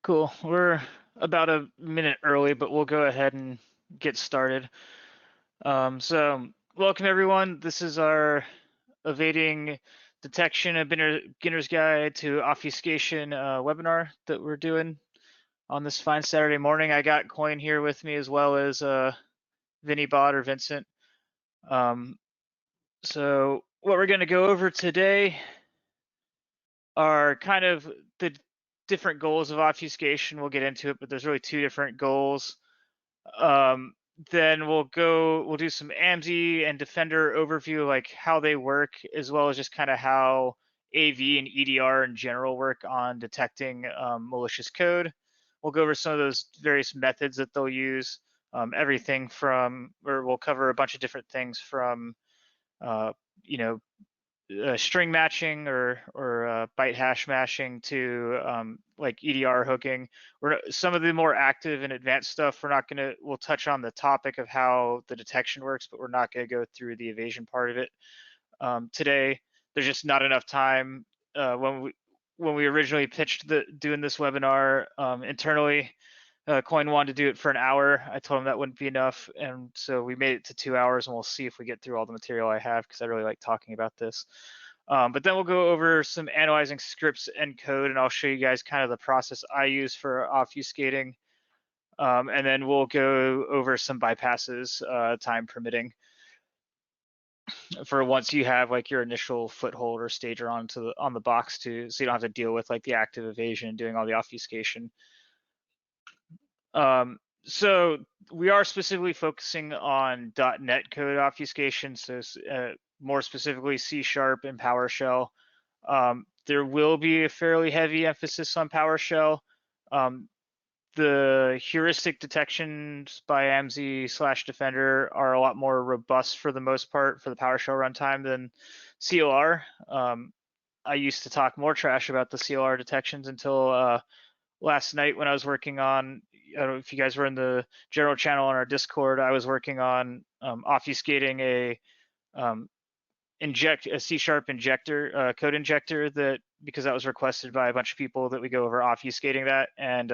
Cool. We're about a minute early, but we'll go ahead and get started. Welcome everyone. This is our evading detection and beginner's guide to obfuscation webinar that we're doing on this fine Saturday morning. I got Coin here with me as well as Vinny Bot or Vincent. So what we're going to go over today are kind of the different goals of obfuscation. We'll get into it, but there's really two different goals. Then we'll do some AMSI and Defender overview, like how they work, as well as just kind of how AV and EDR in general work on detecting malicious code. We'll go over some of those various methods that they'll use. Everything from, or we'll cover a bunch of different things from, you know, string matching or byte hash mashing to like EDR hooking. Some of the more active and advanced stuff, we'll touch on the topic of how the detection works, but we're not gonna go through the evasion part of it today. There's just not enough time. When we originally pitched doing this webinar internally, Coin wanted to do it for an hour. I told him that wouldn't be enough, and so we made it to 2 hours, and we'll see if we get through all the material I have, because I really like talking about this. But then we'll go over some analyzing scripts and code, and I'll show you guys kind of the process I use for obfuscating. And then we'll go over some bypasses, time permitting, for once you have like your initial foothold or stager on the box so you don't have to deal with like the active evasion and doing all the obfuscation. So we are specifically focusing on .NET code obfuscation, so more specifically C# and PowerShell. There will be a fairly heavy emphasis on PowerShell. The heuristic detections by AMSI/Defender are a lot more robust for the most part for the PowerShell runtime than CLR. I used to talk more trash about the CLR detections until last night when I was working on, I don't know if you guys were in the general channel on our Discord, I was working on obfuscating a C# injector, code injector, that because that was requested by a bunch of people that we go over obfuscating that, and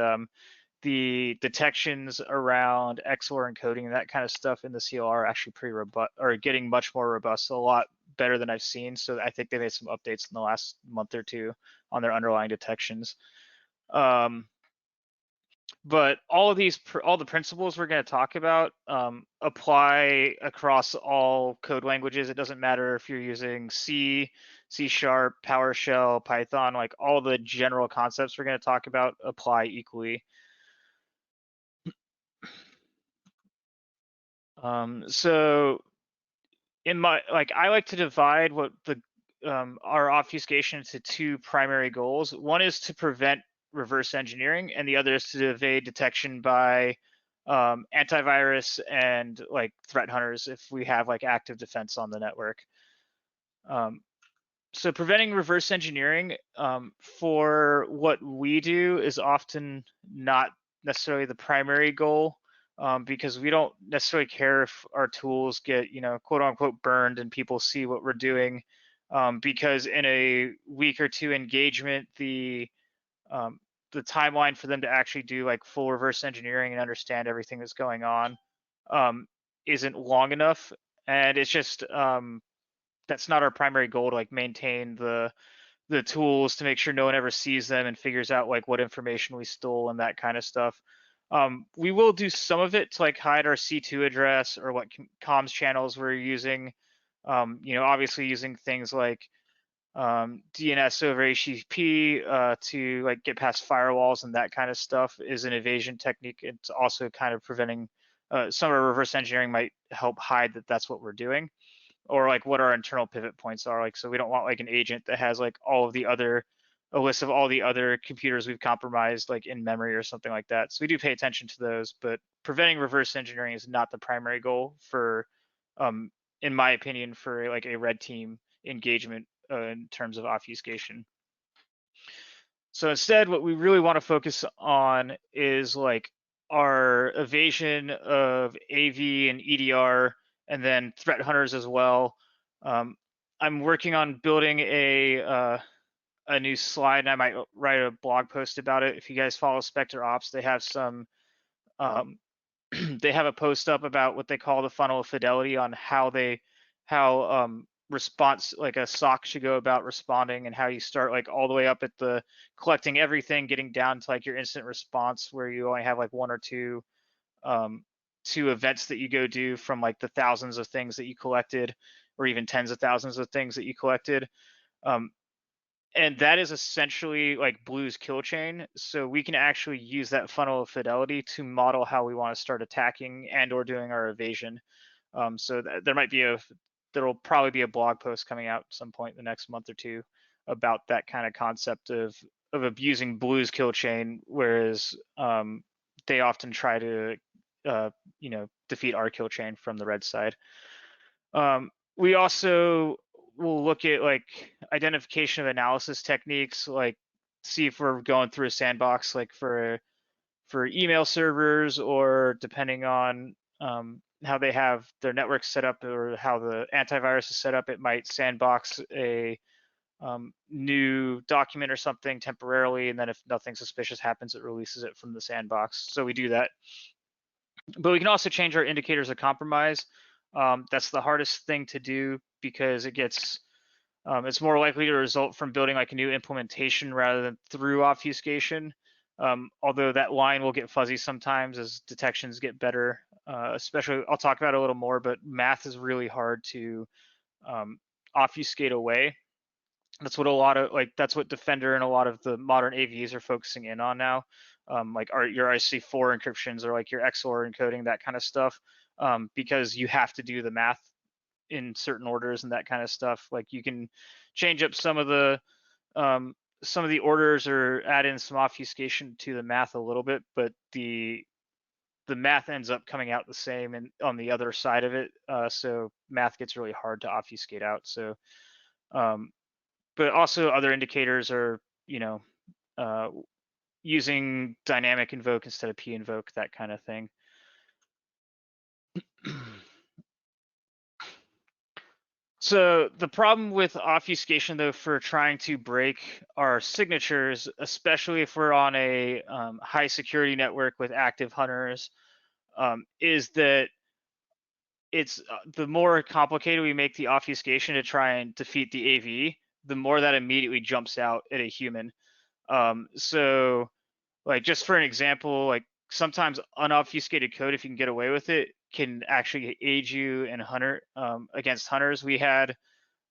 the detections around XOR encoding and that kind of stuff in the CLR are actually pretty robust, or getting much more robust, a lot better than I've seen. So I think they made some updates in the last month or two on their underlying detections. But all the principles we're going to talk about apply across all code languages. It doesn't matter if you're using C, C#, PowerShell, Python, like all the general concepts we're going to talk about apply equally. So I like to divide our obfuscation into two primary goals. One is to prevent reverse engineering, and the other is to evade detection by antivirus and like threat hunters if we have like active defense on the network. So preventing reverse engineering for what we do is often not necessarily the primary goal, because we don't necessarily care if our tools get, quote unquote burned and people see what we're doing, because in a week or two engagement, the timeline for them to actually do like full reverse engineering and understand everything that's going on isn't long enough. And it's just that's not our primary goal, to like maintain the tools to make sure no one ever sees them and figures out like what information we stole and that kind of stuff. We will do some of it to like hide our C2 address or what comms channels we're using. Obviously using things like DNS over HTTP to like get past firewalls and that kind of stuff is an evasion technique. It's also kind of preventing some of our reverse engineering might help hide that that's what we're doing, or like what our internal pivot points are. Like, so we don't want like an agent that has like a list of all the other computers we've compromised like in memory or something like that. So we do pay attention to those, but preventing reverse engineering is not the primary goal for, in my opinion, for like a red team engagement in terms of obfuscation. So instead, what we really want to focus on is like our evasion of AV and EDR, and then threat hunters as well. I'm working on building a a new slide, and I might write a blog post about it. If you guys follow Spectre Ops, they have some they have a post up about what they call the funnel of fidelity on how response, like a SOC should go about responding, and how you start like all the way up at the collecting everything, getting down to like your instant response where you only have like one or two events that you go do from like the thousands of things that you collected, or even tens of thousands of things that you collected. And that is essentially like Blue's kill chain. So we can actually use that funnel of fidelity to model how we want to start attacking and or doing our evasion. So there'll probably be a blog post coming out at some point in the next month or two about that kind of concept of abusing Blue's kill chain, whereas they often try to defeat our kill chain from the red side. We also will look at like identification of analysis techniques, like see if we're going through a sandbox, like for email servers, or depending on how they have their network set up or how the antivirus is set up, it might sandbox a new document or something temporarily, and then if nothing suspicious happens, it releases it from the sandbox. So we do that. But we can also change our indicators of compromise. That's the hardest thing to do because it's more likely to result from building like a new implementation rather than through obfuscation. Although that line will get fuzzy sometimes as detections get better. Especially, I'll talk about it a little more, but math is really hard to obfuscate away. That's what Defender and a lot of the modern AVs are focusing in on now. Like your IC4 encryptions or like your XOR encoding, that kind of stuff, because you have to do the math in certain orders and that kind of stuff. Like you can change up some of the orders or add in some obfuscation to the math a little bit, but the math ends up coming out the same and on the other side of it. So math gets really hard to obfuscate out. So but also other indicators are, using dynamic invoke instead of p invoke, that kind of thing. So the problem with obfuscation, though, for trying to break our signatures, especially if we're on a high security network with active hunters, is that it's the more complicated we make the obfuscation to try and defeat the AV, the more that immediately jumps out at a human. So like just for an example, like sometimes unobfuscated code, if you can get away with it, can actually aid you in against hunters. We had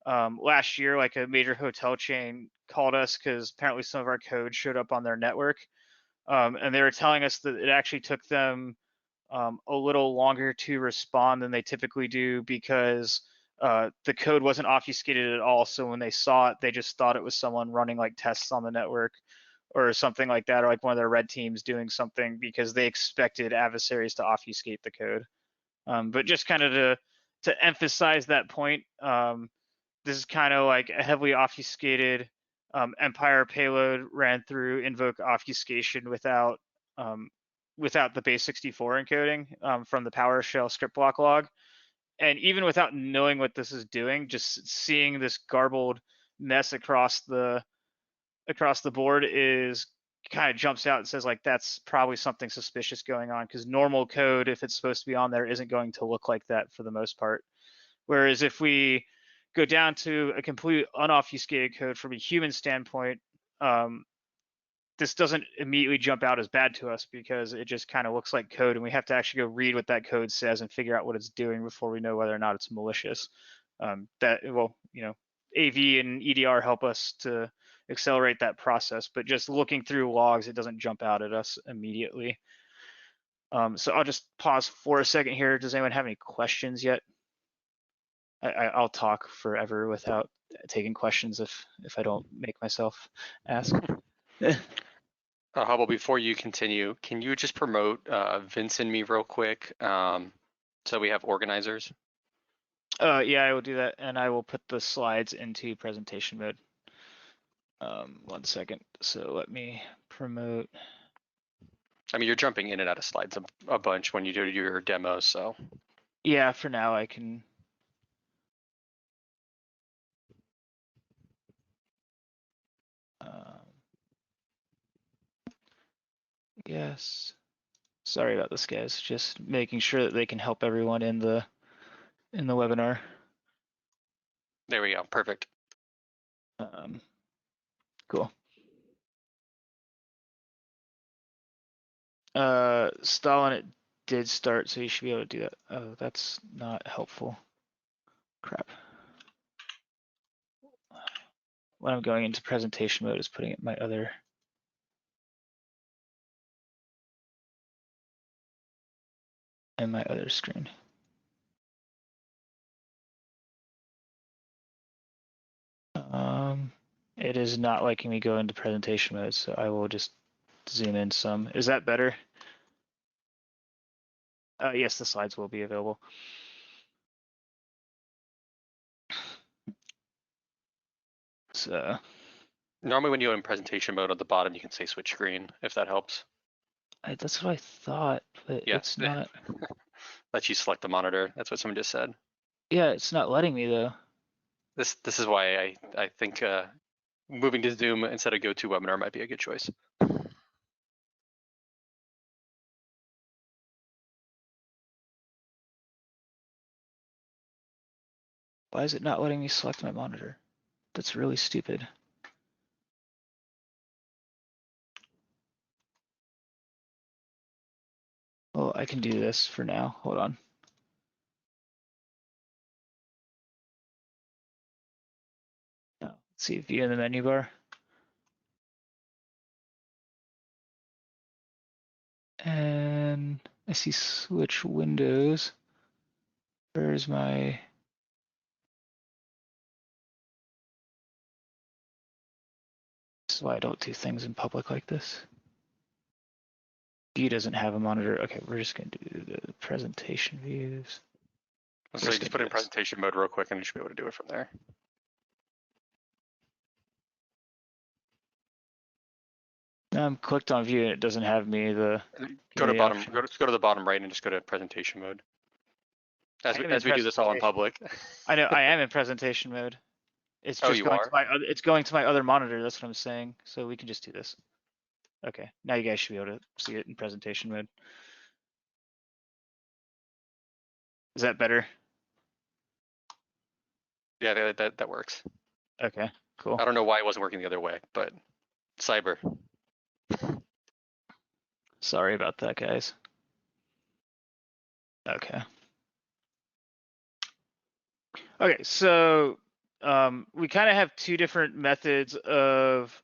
last year, like a major hotel chain called us because apparently some of our code showed up on their network, and they were telling us that it actually took them a little longer to respond than they typically do because the code wasn't obfuscated at all. So when they saw it, they just thought it was someone running like tests on the network or something like that, or like one of their red teams doing something because they expected adversaries to obfuscate the code. But just kind of to emphasize that point, this is kind of like a heavily obfuscated Empire payload ran through invoke obfuscation without the base 64 encoding from the PowerShell script block log. And even without knowing what this is doing, just seeing this garbled mess across the board is kind of jumps out and says like that's probably something suspicious going on, because normal code, if it's supposed to be on there, isn't going to look like that for the most part. Whereas if we go down to a complete unobfuscated code from a human standpoint, this doesn't immediately jump out as bad to us because it just kind of looks like code, and we have to actually go read what that code says and figure out what it's doing before we know whether or not it's malicious. AV and EDR help us to accelerate that process, but just looking through logs, it doesn't jump out at us immediately. So I'll just pause for a second here. Does anyone have any questions yet? I'll talk forever without taking questions if I don't make myself ask. How about before you continue, can you just promote Vince and me real quick so we have organizers? Yeah, I will do that, and I will put the slides into presentation mode. 1 second. So let me promote. I mean, you're jumping in and out of slides a bunch when you do your demos, so. Yeah, for now I can. Yes. Sorry about this, guys. Just making sure that they can help everyone in the webinar. There we go. Perfect. Cool. Stalin, it did start, so you should be able to do that. Oh, that's not helpful. Crap. When I'm going into presentation mode is putting it in my other screen. It is not liking me go into presentation mode, so I will just zoom in some. Is that better? Yes, the slides will be available. So Normally when you go in presentation mode at the bottom, you can say switch screen, if that helps. that's what I thought, but Yeah. it's not. Let you select the monitor. That's what someone just said. Yeah, it's not letting me though. This is why I think moving to Zoom instead of GoToWebinar might be a good choice. Why is it not letting me select my monitor? That's really stupid. Well, I can do this for now. Hold on. Let's see, view in the menu bar. And I see switch windows. Where's my... This is why I don't do things in public like this. View doesn't have a monitor. Okay, we're just gonna do the presentation views. So you just put it in presentation mode real quick and you should be able to do it from there. I'm clicked on view and it doesn't have me the Go to bottom. option. Go to the bottom right and just go to presentation mode. As we do this all in public. I know I am in presentation mode. It's just going to my it's going to my other monitor. That's what I'm saying. So we can just do this. Okay, now you guys should be able to see it in presentation mode. Is that better? Yeah, that works. Okay, cool. I don't know why it wasn't working the other way, but cyber. Sorry about that, guys. Okay. Okay, so we kind of have two different methods of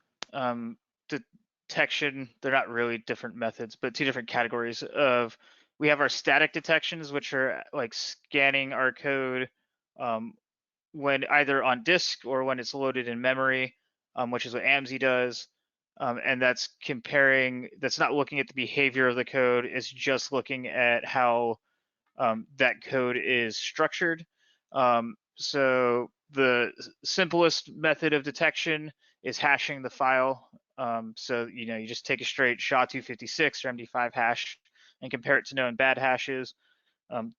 detection. They're not really different methods, but two different categories of. We have our static detections, which are like scanning our code when either on disk or when it's loaded in memory, which is what AMSI does. And that's comparing, that's not looking at the behavior of the code, it's just looking at how that code is structured. So the simplest method of detection is hashing the file. So you just take a straight SHA-256 or MD5 hash and compare it to known bad hashes.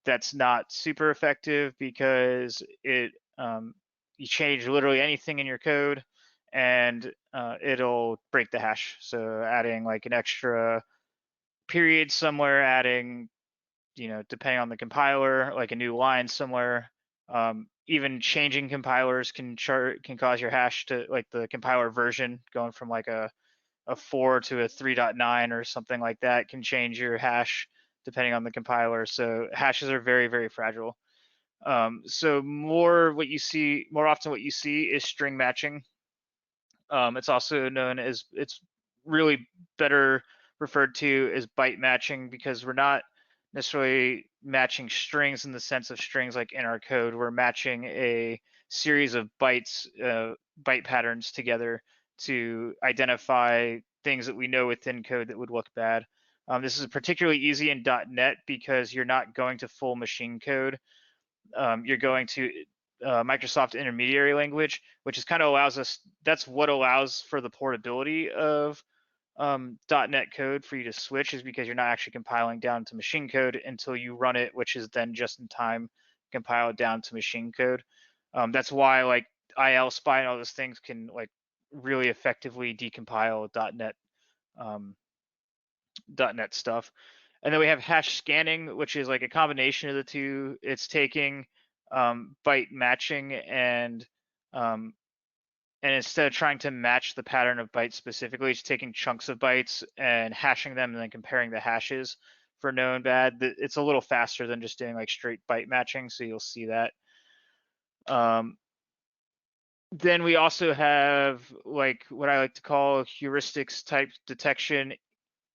That's not super effective because it you change literally anything in your code and it'll break the hash. So adding like an extra period somewhere, adding depending on the compiler, like a new line somewhere. Even changing compilers can cause your hash to, like, the compiler version going from like a 4 to a 3.9 or something like that can change your hash depending on the compiler. So hashes are very, very fragile. So more often what you see is string matching. It's also known as, it's really better referred to as byte matching because we're not necessarily matching strings in the sense of strings like in our code. We're matching a series of bytes, byte patterns together to identify things that we know within code that would look bad. This is particularly easy in .NET because you're not going to full machine code. You're going to Microsoft intermediary language, which is kind of allows us, that's what allows for the portability of .NET code for you to switch, is because you're not actually compiling down to machine code until you run it, which is then just in time compiled down to machine code. That's why like IL spy and all those things can like really effectively decompile um, .NET stuff. And then we have hash scanning, which is like a combination of the two. It's taking byte matching um, and instead of trying to match the pattern of bytes specifically, it's taking chunks of bytes and hashing them and then comparing the hashes for known bad. It's a little faster than just doing like straight byte matching, so you'll see that. Then we also have like what I like to call heuristics type detection,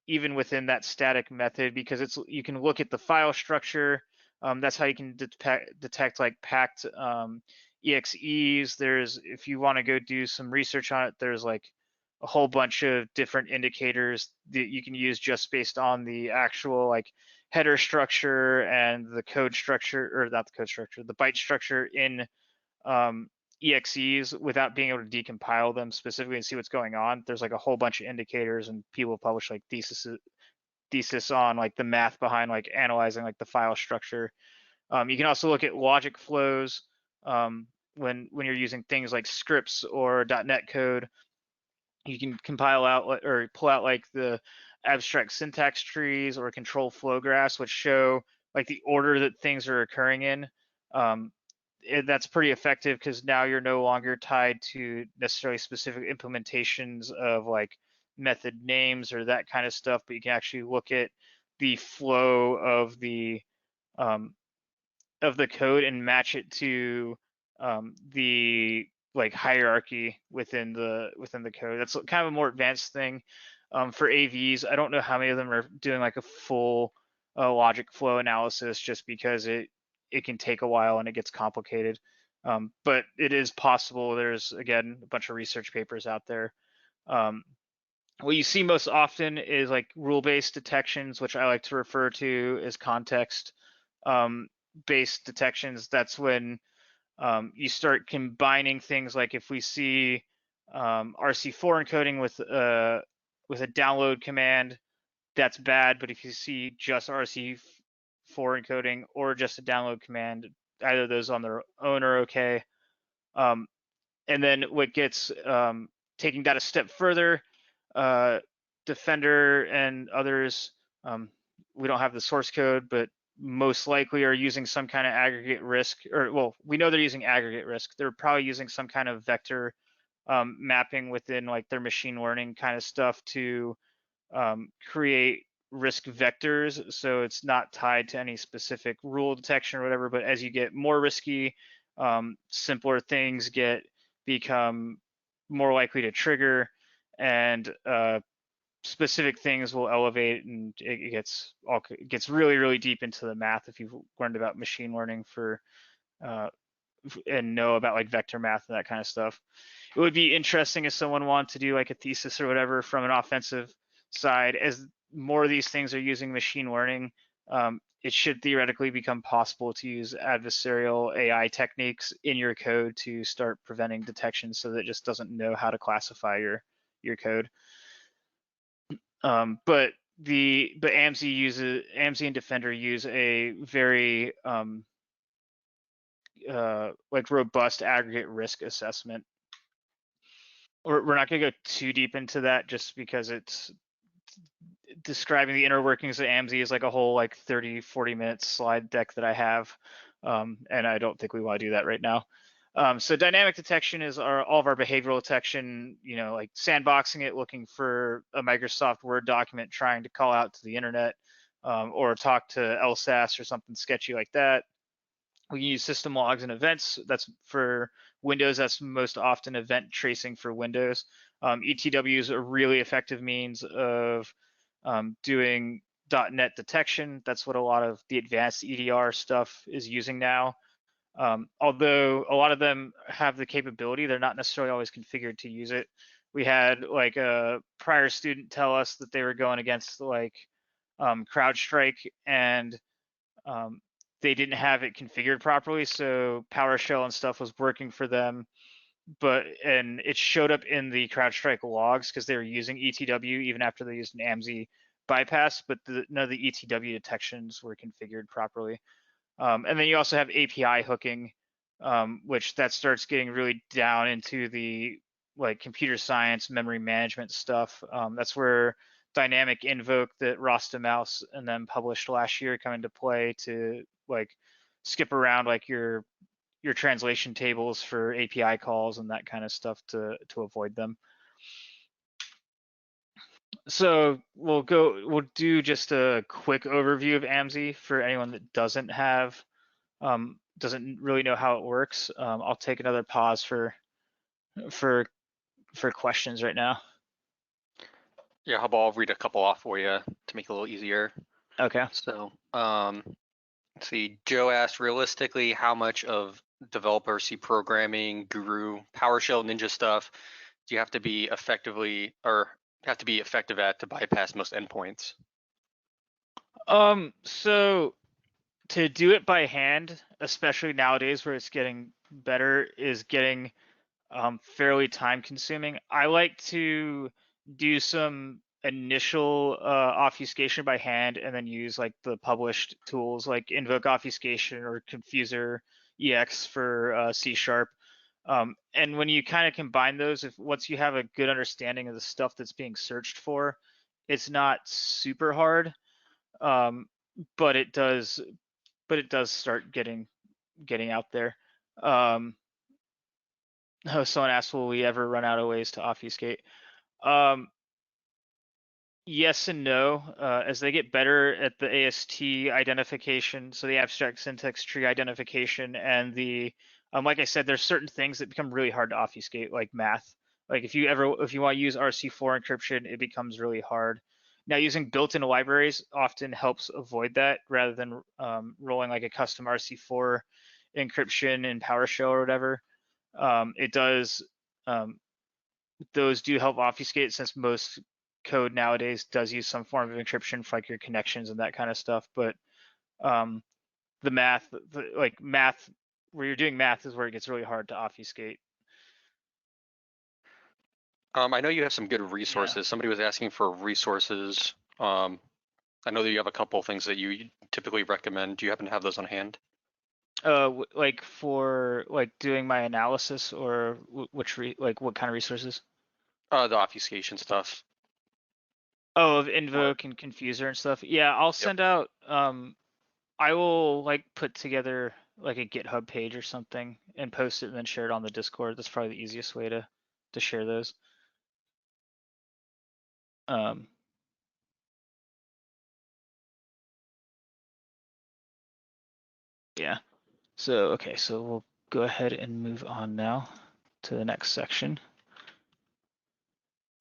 even within that static method, because you can look at the file structure. That's how you can detect like packed exes. If you want to go do some research on it, there's like a whole bunch of different indicators that you can use just based on the actual like header structure and the code structure, or not the code structure, the byte structure in um, exes without being able to decompile them specifically and see what's going on. There's like a whole bunch of indicators, and people publish like thesis on like the math behind like analyzing like the file structure. You can also look at logic flows when you're using things like scripts or .NET code. You can compile out or pull out like the abstract syntax trees or control flow graphs, which show like the order that things are occurring in. Um, that's pretty effective because now you're no longer tied to necessarily specific implementations of like method names or that kind of stuff, but you can actually look at the flow um, of the code and match it to the like hierarchy within the code. That's kind of a more advanced thing. For AVs, I don't know how many of them are doing like a full logic flow analysis, just because it can take a while and it gets complicated. But it is possible. There's again a bunch of research papers out there. Um, what you see most often is like rule-based detections, which I like to refer to as context based detections. That's when you start combining things, like if we see RC4 encoding with a download command, that's bad. But if you see just RC4 encoding or just a download command, either of those on their own are okay. And then what gets taking that a step further, uh, Defender and others, we don't have the source code, but most likely are using some kind of aggregate risk, or well, we know they're using aggregate risk. They're probably using some kind of vector mapping within like their machine learning kind of stuff to create risk vectors. So it's not tied to any specific rule detection or whatever, but as you get more risky, simpler things become more likely to trigger, and specific things will elevate, and it gets really really deep into the math if you've learned about machine learning uh, and know about like vector math and that kind of stuff. It would be interesting if someone wanted to do like a thesis or whatever from an offensive side. As more of these things are using machine learning, it should theoretically become possible to use adversarial AI techniques in your code to start preventing detection, so that it just doesn't know how to classify your code. But AMSI and Defender use a very like robust aggregate risk assessment. We're not going to go too deep into that, just because it's describing the inner workings of AMSI is like a whole like 30-40 minute slide deck that I have, and I don't think we want to do that right now. So dynamic detection is all of our behavioral detection, like sandboxing it, looking for a Microsoft Word document, trying to call out to the internet, or talk to LSASS or something sketchy like that. We can use system logs and events. That's for Windows. That's most often event tracing for Windows. ETW is a really effective means of doing .NET detection. That's what a lot of the advanced EDR stuff is using now. Although a lot of them have the capability, they're not necessarily always configured to use it. We had like a prior student tell us that they were going against like CrowdStrike, and um, they didn't have it configured properly, so PowerShell and stuff was working for them, and it showed up in the CrowdStrike logs because they were using ETW even after they used an AMSI bypass, but none of the ETW detections were configured properly. And then you also have API hooking, which that starts getting really down into the like computer science, memory management stuff. That's where dynamic invoke that Rasta Mouse and then published last year come into play to like skip around like your translation tables for API calls and that kind of stuff to avoid them. So we'll do just a quick overview of AMSI for anyone that doesn't really know how it works. I'll take another pause for for questions right now. Yeah, how about I'll read a couple off for you to make it a little easier. Okay. So, let's see. Joe asked, realistically, how much of developer C programming, Guru, PowerShell, Ninja stuff do you have to be effective at to bypass most endpoints? So to do it by hand, especially nowadays where it's getting better, is getting fairly time consuming. I like to do some initial obfuscation by hand and then use like the published tools like invoke obfuscation or confuser ex for C sharp. And when you kind of combine those, if once you have a good understanding of the stuff that's being searched for, it's not super hard, um, but it does start getting out there. Um, Oh, someone asked, will we ever run out of ways to obfuscate? Um, yes and no. As they get better at the AST identification, so the abstract syntax tree identification, and like I said, there's certain things that become really hard to obfuscate, like math. Like if you want to use RC4 encryption, it becomes really hard. Now, using built-in libraries often helps avoid that rather than rolling like a custom RC4 encryption in PowerShell or whatever. It does those do help obfuscate since most code nowadays does use some form of encryption for like your connections and that kind of stuff. But um, like math, where you're doing math is where it gets really hard to obfuscate. I know you have some good Yeah. resources. Somebody was asking for resources. I know that you have a couple things that you typically recommend. Do you happen to have those on hand? Like for like doing my analysis or like what kind of resources? The obfuscation stuff. Oh, of What? invoke and confuser and stuff. Yeah, I'll Yep. send out I will like put together like a GitHub page or something and post it and then share it on the Discord. That's probably the easiest way to share those. Um, yeah. So okay, so we'll go ahead and move on now to the next section.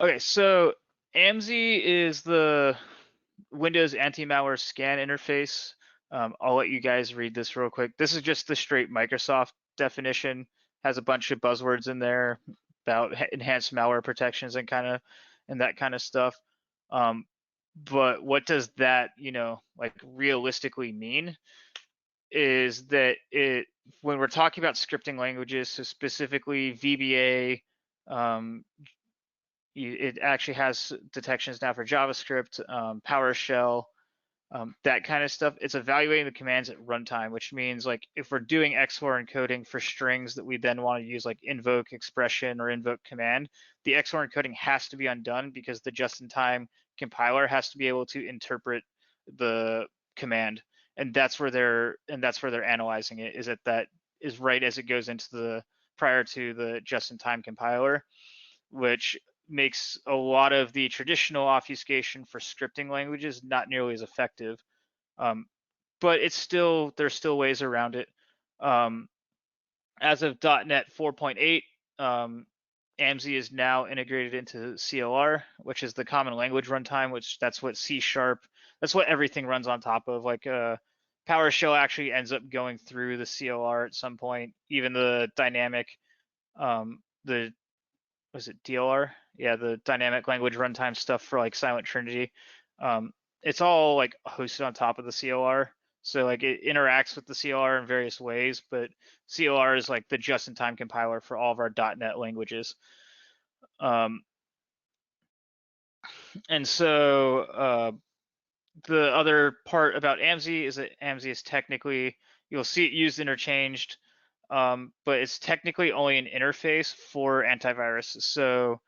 Okay, so AMSI is the Windows anti-malware scan interface. I'll let you guys read this real quick. This is just the straight Microsoft definition. Has a bunch of buzzwords in there about enhanced malware protections and that kind of stuff. But what does that, like realistically mean? Is that when we're talking about scripting languages, so specifically VBA, it actually has detections now for JavaScript, PowerShell, that kind of stuff. It's evaluating the commands at runtime, which means like if we're doing XOR encoding for strings that we then want to use like invoke expression or invoke command, the XOR encoding has to be undone because the just-in-time compiler has to be able to interpret the command, and that's where they're analyzing it. Is that is right as it goes into the prior to the just-in-time compiler, which makes a lot of the traditional obfuscation for scripting languages not nearly as effective. Um, but there's still ways around it. Um, as of .NET 4.8, AMSI is now integrated into CLR, which is the Common Language Runtime, that's what C Sharp, that's what everything runs on top of. Like PowerShell actually ends up going through the CLR at some point. Even the dynamic, the was it DLR? Yeah, the dynamic language runtime stuff for like Silent Trinity. Um, it's all like hosted on top of the CLR. So like it interacts with the CLR in various ways, but CLR is like the just-in-time compiler for all of our .NET languages. Um, and so the other part about AMSI is that AMSI is technically, you'll see it used interchanged but it's technically only an interface for antivirus. So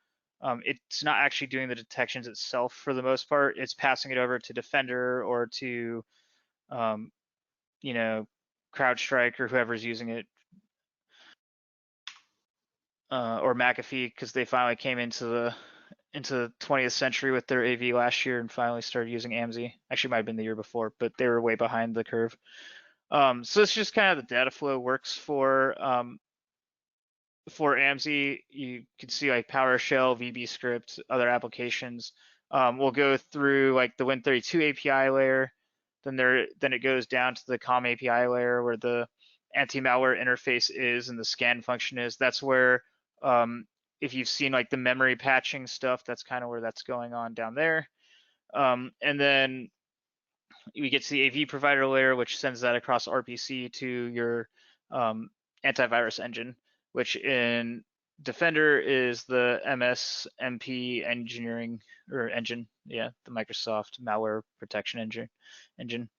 it's not actually doing the detections itself for the most part. It's passing it over to Defender or to, you know, CrowdStrike or whoever's using it, or McAfee, because they finally came into the 20th century with their AV last year and finally started using AMSI. Actually, might have been the year before, but they were way behind the curve. So it's just kind of the data flow works for AMSI. You can see like PowerShell, VBScript, other applications. We'll go through like the Win32 API layer, then it goes down to the COM API layer where the anti-malware interface is and the scan function is. That's where, if you've seen like the memory patching stuff, that's kind of where that's going on down there. And then we get to the AV provider layer, which sends that across RPC to your antivirus engine, which in Defender is the MSMP engineering or engine. Yeah, the Microsoft malware protection engine.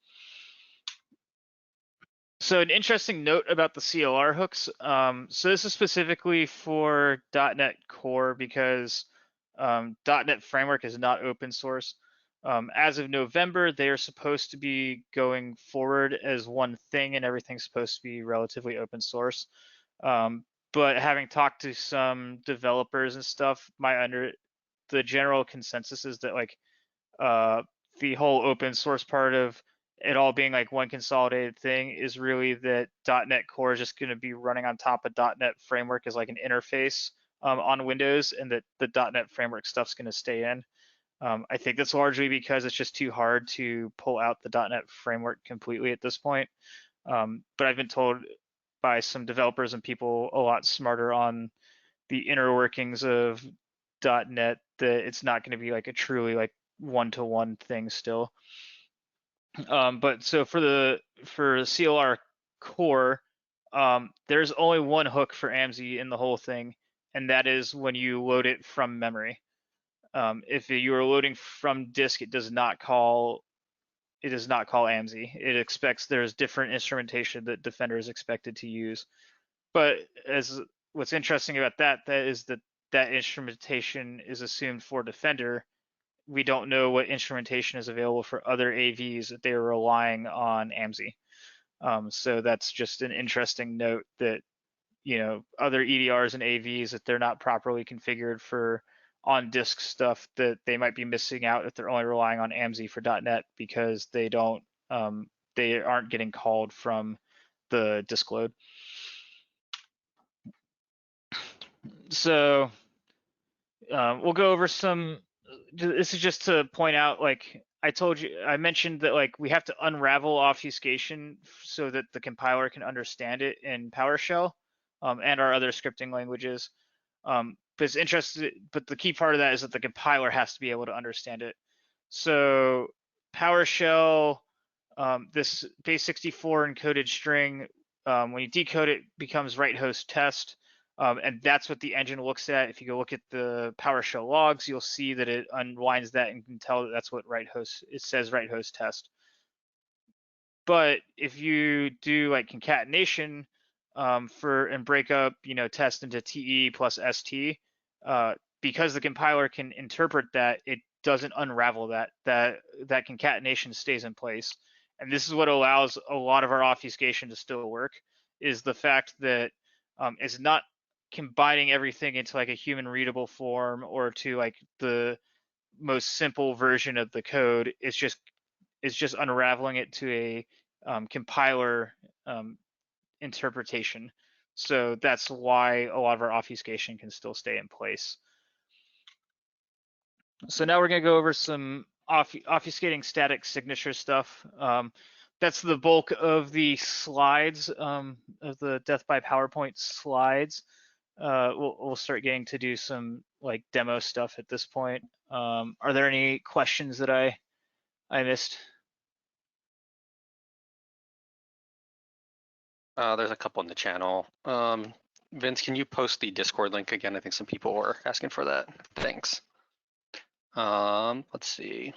So an interesting note about the CLR hooks. So this is specifically for .NET Core because .NET Framework is not open source. As of November, they are supposed to be going forward as one thing, and everything's supposed to be relatively open source. But having talked to some developers and stuff, the general consensus is that like the whole open source part of it all being like one consolidated thing is really that .NET Core is just going to be running on top of .NET Framework as like an interface on Windows, and that the .NET Framework stuff's going to stay in. I think that's largely because it's just too hard to pull out the .NET Framework completely at this point. But I've been told by some developers and people a lot smarter on the inner workings of .NET that it's not going to be like a truly like one-to-one thing still. But so for CLR core, there's only one hook for AMSI in the whole thing, and that is when you load it from memory. If you are loading from disk, it does not call AMSI. It expects there's different instrumentation that Defender is expected to use. But as what's interesting about that is that instrumentation is assumed for Defender. We don't know what instrumentation is available for other AVs that they are relying on AMSI. So that's just an interesting note that, other EDRs and AVs that they're not properly configured for on disk stuff, that they might be missing out if they're only relying on AMSI for .NET because they aren't getting called from the disk load. So we'll go over some. This is just to point out, like I mentioned that like we have to unravel obfuscation so that the compiler can understand it in PowerShell and our other scripting languages. But it's interesting. But the key part of that is that the compiler has to be able to understand it. So PowerShell, this base64 encoded string, when you decode it, becomes write host test. And that's what the engine looks at. If you go look at the PowerShell logs, you'll see that it unwinds that and can tell that that's what it says write host test. But if you do like concatenation and break up, test into TE plus ST, because the compiler can interpret that, it doesn't unravel that concatenation stays in place. And this is what allows a lot of our obfuscation to still work, is the fact that it's not combining everything into like a human readable form or to like the most simple version of the code. It's just unraveling it to a compiler interpretation. So that's why a lot of our obfuscation can still stay in place. So now we're going to go over some obfuscating static signature stuff. That's the bulk of the slides, of the Death by PowerPoint slides. We'll start getting to do some like demo stuff at this point. Are there any questions that I missed? There's a couple in the channel. Vince, can you post the Discord link again? I think some people were asking for that. Thanks. Let's see.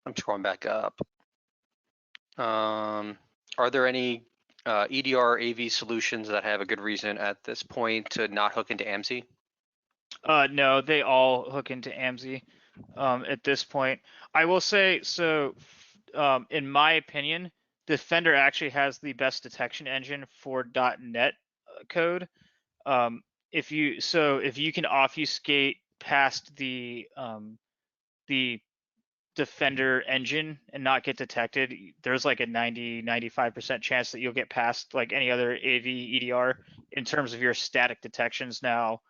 I'm scrolling back up. Are there any EDR AV solutions that have a good reason at this point to not hook into AMSI? No, they all hook into AMSI at this point. I will say, so in my opinion, Defender actually has the best detection engine for .NET code. If you can obfuscate past the Defender engine and not get detected, there's like a 95% chance that you'll get past like any other AV EDR in terms of your static detections. Now,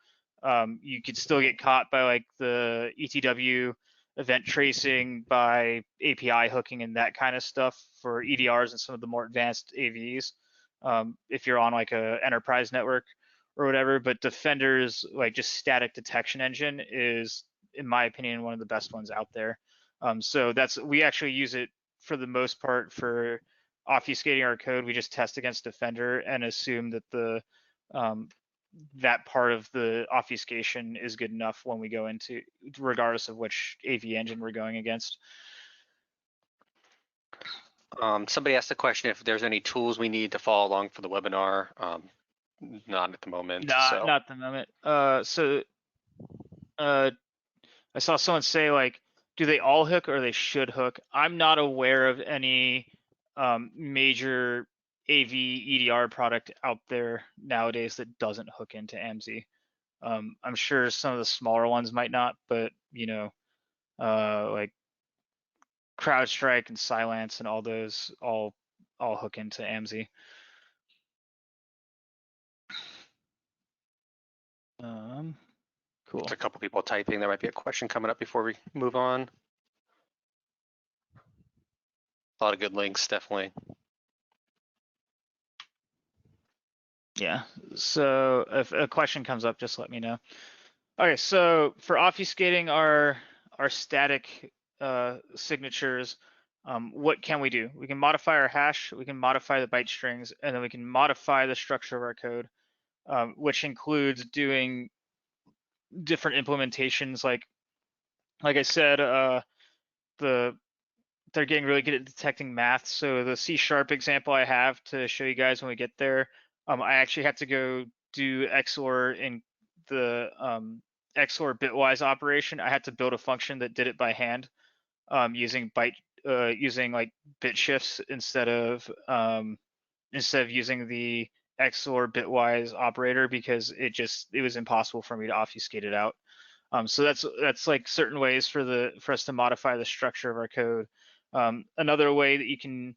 you could still get caught by like the ETW event tracing, by API hooking and that kind of stuff for EDRs and some of the more advanced AVs, if you're on like a enterprise network or whatever. But Defender's like just static detection engine is, in my opinion, one of the best ones out there. So we actually use it for the most part for obfuscating our code. We just test against Defender and assume that that part of the obfuscation is good enough when we go into, regardless of which AV engine we're going against. Somebody asked the question if there's any tools we need to follow along for the webinar. Not at the moment. Not at the moment. I saw someone say like, do they all hook or they should hook? I'm not aware of any major AV EDR product out there nowadays that doesn't hook into AMSI. I'm sure some of the smaller ones might not, but like CrowdStrike and Cylance and all those all hook into AMSI. Cool. There's a couple people typing. There might be a question coming up before we move on. A lot of good links, definitely. Yeah, so if a question comes up, just let me know. Okay, so for obfuscating our static signatures, what can we do? We can modify our hash, we can modify the byte strings, and then we can modify the structure of our code, which includes doing different implementations. Like I said, they're getting really good at detecting math. So the C# example I have to show you guys when we get there, I actually had to go do XOR in the XOR bitwise operation. I had to build a function that did it by hand, using like bit shifts instead of using the XOR bitwise operator, because it was impossible for me to obfuscate it out. So that's like certain ways for us to modify the structure of our code. Another way that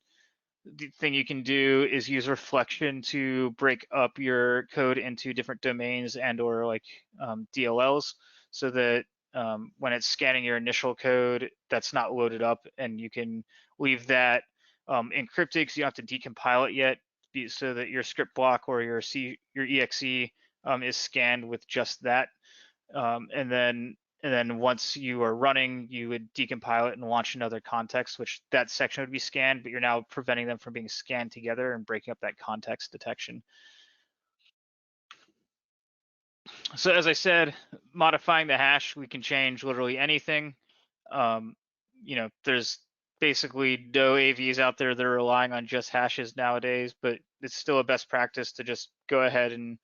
the thing you can do is use reflection to break up your code into different domains and or like DLLs, so that when it's scanning your initial code, that's not loaded up, and you can leave that encrypted, so you don't have to decompile it yet, so that your script block or your exe is scanned with just that. And then once you are running, you would decompile it and launch another context, which that section would be scanned, but you're now preventing them from being scanned together and breaking up that context detection. So as I said, modifying the hash, we can change literally anything. There's basically no AVs out there that are relying on just hashes nowadays, but it's still a best practice to just go ahead and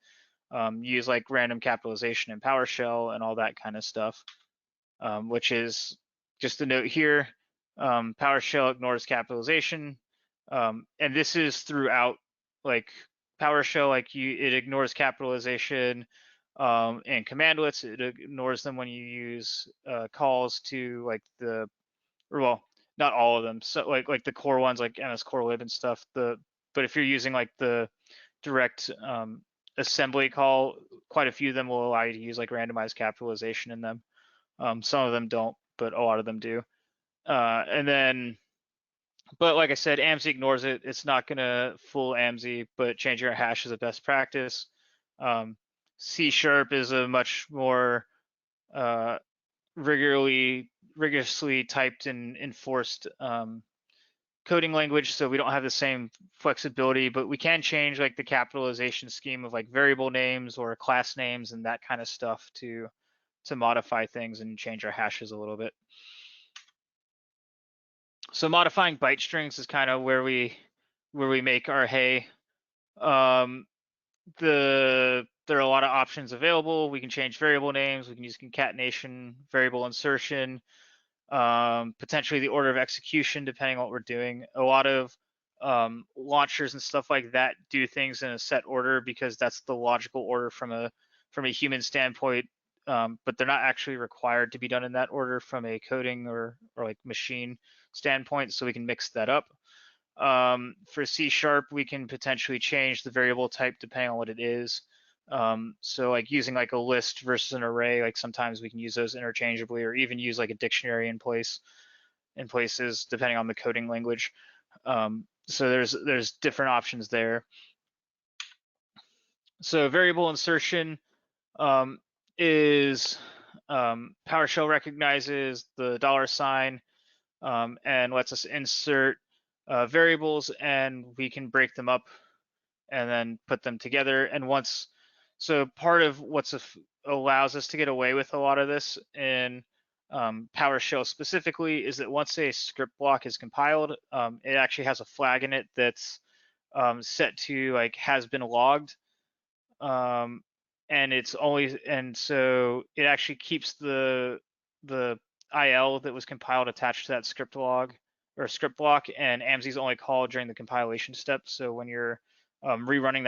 use like random capitalization in PowerShell and all that kind of stuff, which is just a note here. PowerShell ignores capitalization, and this is throughout like PowerShell. Like it ignores capitalization and commandlets. It ignores them when you use calls to like not all of them. So like the core ones, like MS core lib and stuff. But if you're using like the direct assembly call, quite a few of them will allow you to use like randomized capitalization in them. Some of them don't, but a lot of them do. But like I said, AMSI ignores it. It's not gonna full AMSI, but changing your hash is a best practice. C# is a much more rigorously typed and enforced coding language, so we don't have the same flexibility, but we can change like the capitalization scheme of like variable names or class names and that kind of stuff to modify things and change our hashes a little bit. So modifying byte strings is kind of where we make our hay. There are a lot of options available. We can change variable names. We can use concatenation, variable insertion, potentially the order of execution, depending on what we're doing. A lot of launchers and stuff like that do things in a set order because that's the logical order from a human standpoint. But they're not actually required to be done in that order from a coding or like machine standpoint. So we can mix that up. For C sharp, we can potentially change the variable type depending on what it is. So like using like a list versus an array, like sometimes we can use those interchangeably, or even use like a dictionary in places depending on the coding language. So there's different options there. So variable insertion is PowerShell recognizes the $sign and lets us insert variables, and we can break them up and then put them together. And so part of what allows us to get away with a lot of this in PowerShell specifically is that once a script block is compiled, it actually has a flag in it that's set to like has been logged. And so it actually keeps the IL that was compiled attached to that script log or script block, and AMSI is only called during the compilation step. So when you're rerunning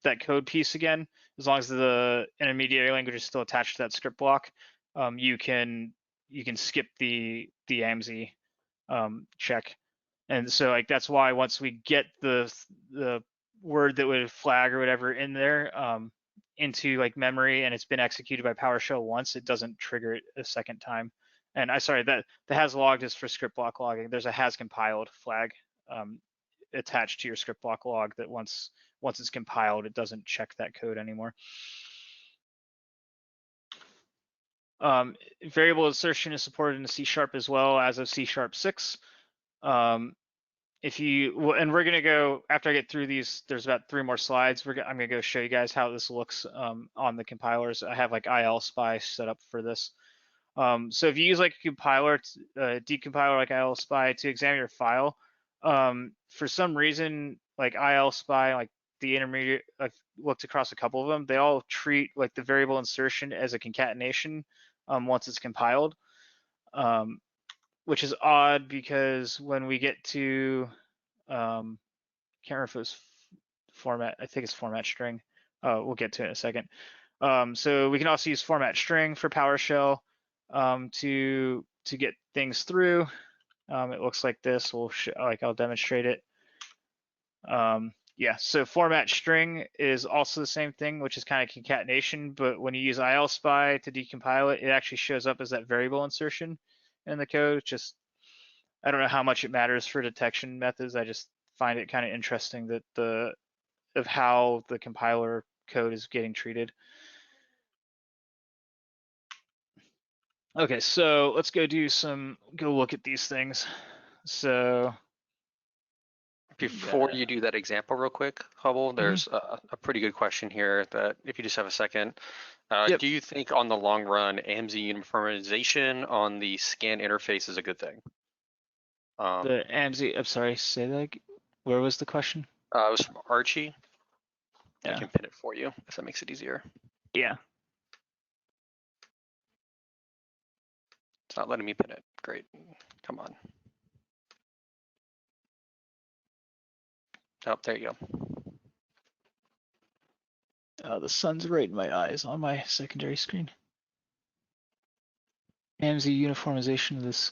that code piece again, as long as the intermediary language is still attached to that script block, you can skip the AMSI check. And so like that's why once we get the word that would flag or whatever in there into like memory and it's been executed by PowerShell once, it doesn't trigger it a second time. And that the has logged is for script block logging. There's a has compiled flag attached to your script block log that once it's compiled, it doesn't check that code anymore. Variable insertion is supported in C# as well as of C# 6. We're gonna go after I get through these. There's about 3 more slides. I'm gonna go show you guys how this looks on the compilers. I have like ILSpy set up for this. So if you use like a compiler, decompiler like ILSpy to examine your file, for some reason like ILSpy, like the intermediate, I've looked across a couple of them. They all treat like the variable insertion as a concatenation once it's compiled. Which is odd because when we get to can't remember if it was format. I think it's format string. We'll get to it in a second. So we can also use format string for PowerShell to get things through. It looks like this. I'll demonstrate it. Yeah, so format string is also the same thing, which is kind of concatenation, but when you use ILSpy to decompile it, it actually shows up as that variable insertion in the code. I don't know how much it matters for detection methods. I just find it kind of interesting that of how the compiler code is getting treated. Okay, so let's go look at these things. So Before you do that example real quick, Hubble, there's a pretty good question here that if you just have a second, Yep. Do you think on the long run, AMSI uniformization on the scan interface is a good thing? The AMSI, I'm sorry, say that. Where was the question? It was from Archie. Yeah. I can pin it for you if that makes it easier. Yeah. It's not letting me pin it. Great. Come on. Oh, there you go. The sun's right in my eyes on my secondary screen. AMSI uniformization of this.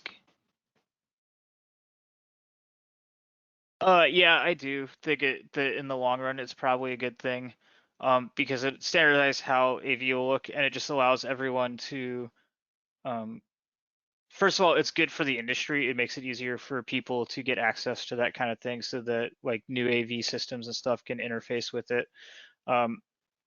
Yeah, I do think that in the long run it's probably a good thing, because it standardizes how AV will look, and it just allows everyone to, first of all, it's good for the industry. It makes it easier for people to get access to that kind of thing, so that like new AV systems and stuff can interface with it.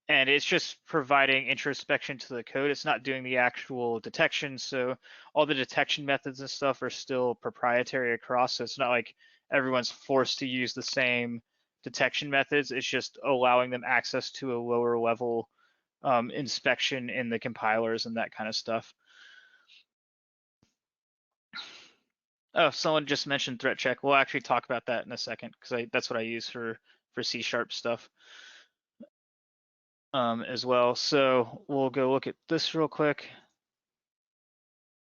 And it's just providing introspection to the code. It's not doing the actual detection, so all the detection methods and stuff are still proprietary across. So it's not like everyone's forced to use the same detection methods. It's just allowing them access to a lower level inspection in the compilers and that kind of stuff. Oh, someone just mentioned threat check. We'll actually talk about that in a second because that's what I use for C# stuff as well. So we'll go look at this real quick.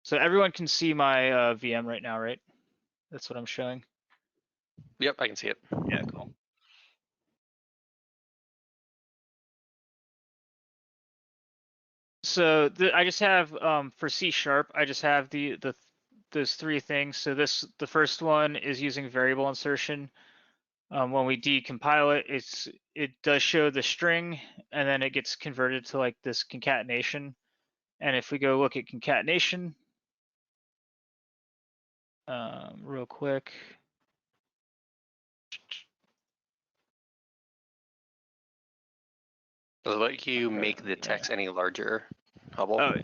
So everyone can see my VM right now, right? That's what I'm showing. Yep, I can see it. Yeah, cool. So I just have for C#, I just have those three things. So the first one is using variable insertion. When we decompile it, it does show the string, and then it gets converted to like this concatenation. And if we go look at concatenation, real quick. Does it let you make the text any larger, Hubble? Oh, yeah.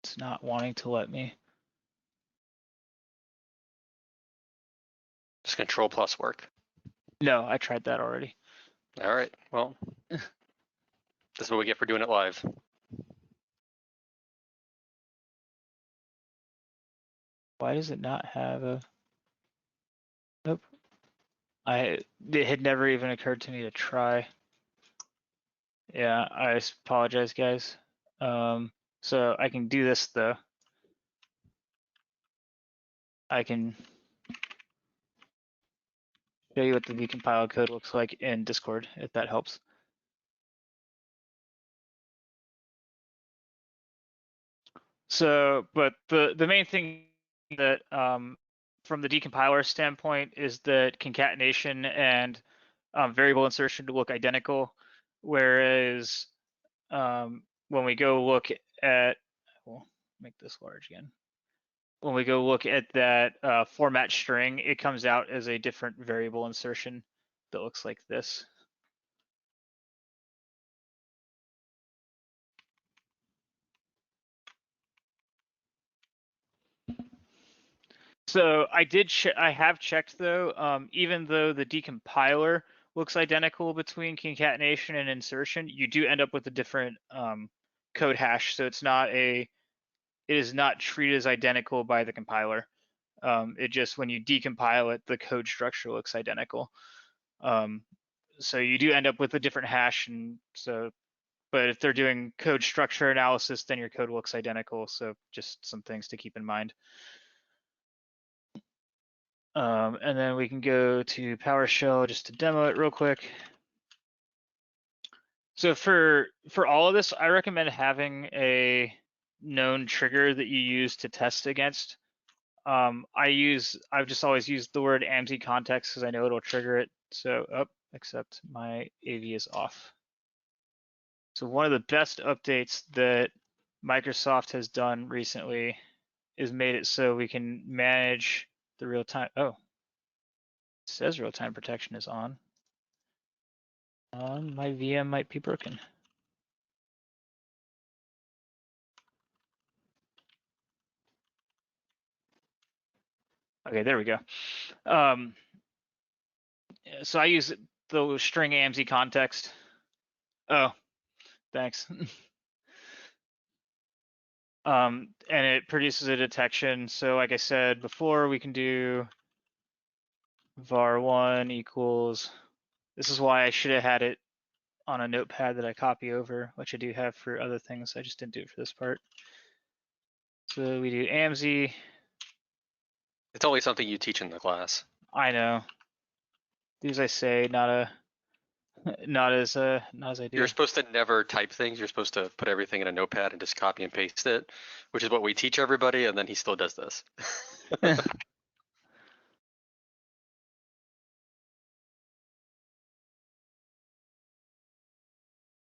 It's not wanting to let me. Does Control plus work? No, I tried that already. All right, well, this is what we get for doing it live. Why does it not have a? Nope. It had never even occurred to me to try. Yeah, I apologize, guys. So I can do this though. I can show you what the decompiled code looks like in Discord, if that helps. So, but the main thing that from the decompiler standpoint is that concatenation and variable insertion look identical, whereas when we go look at, we'll make this large again. When we go look at that format string, it comes out as a different variable insertion that looks like this. So I have checked though, even though the decompiler looks identical between concatenation and insertion, you do end up with a different code hash. So it is not treated as identical by the compiler. It just, when you decompile it, the code structure looks identical. So you do end up with a different hash, and so, but if they're doing code structure analysis, then your code looks identical. So just some things to keep in mind. And then we can go to PowerShell just to demo it real quick. So for all of this, I recommend having a known trigger that you use to test against. I've just always used the word AMSI context because I know it'll trigger it. So except my AV is off. So one of the best updates that Microsoft has done recently is made it so we can manage the real-time. Oh, it says real-time protection is on. My VM might be broken. Okay, there we go. So I use the string AMSI context. Oh, thanks. And it produces a detection. So like I said before, we can do var1 equals, this is why I should have had it on a notepad that I copy over, which I do have for other things. I just didn't do it for this part. So we do AMSI. It's always something you teach in the class. I know. Do as I say, not as I do. You're supposed to never type things. You're supposed to put everything in a notepad and just copy and paste it, which is what we teach everybody, and then he still does this.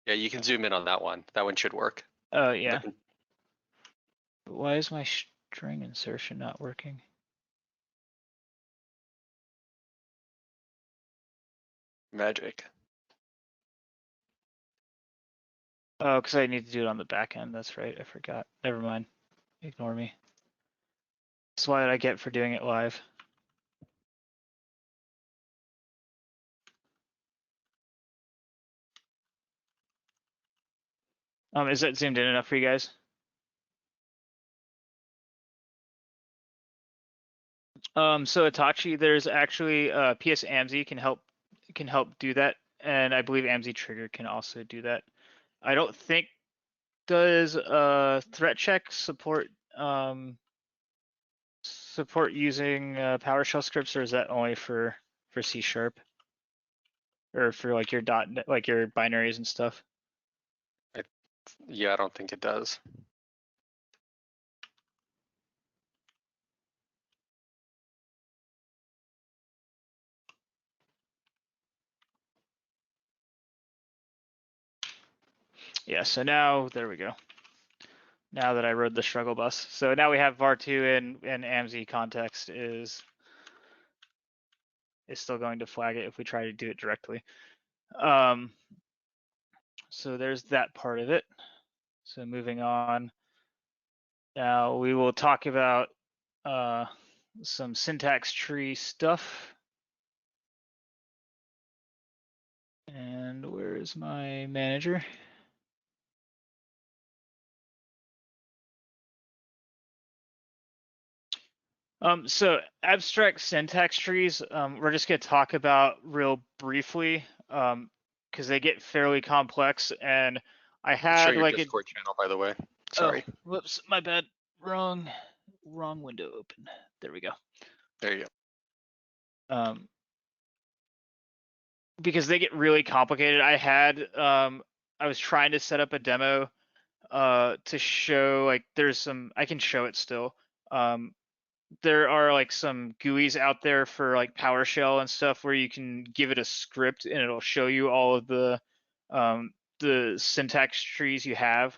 Yeah, you can zoom in on that one. That one should work. Oh, yeah. Why is my string insertion not working? Magic. Oh, because I need to do it on the back end. That's right. I forgot. Never mind. Ignore me. That's what I get for doing it live. Is that zoomed in enough for you guys? So Itachi, there's actually PS AMSI can help do that, and I believe AMSI Trigger can also do that. I don't think does threat check support using PowerShell scripts, or is that only for C sharp or for like your .NET, like your binaries and stuff? Yeah, I don't think it does. Yeah, so now there we go. Now that I rode the struggle bus. So now we have var2 in AMSI context is still going to flag it if we try to do it directly. So there's that part of it. So moving on. Now we will talk about some syntax tree stuff. And where is my manager? So abstract syntax trees, we're just going to talk about real briefly because they get fairly complex. And I Show had your like Discord channel, by the way. oh, Sorry. whoops, my bad. Wrong window open. There we go. There you go. Because they get really complicated. I was trying to set up a demo to show like there's some I can show it still. There are like some GUIs out there for like PowerShell and stuff where you can give it a script and it'll show you all of the syntax trees you have,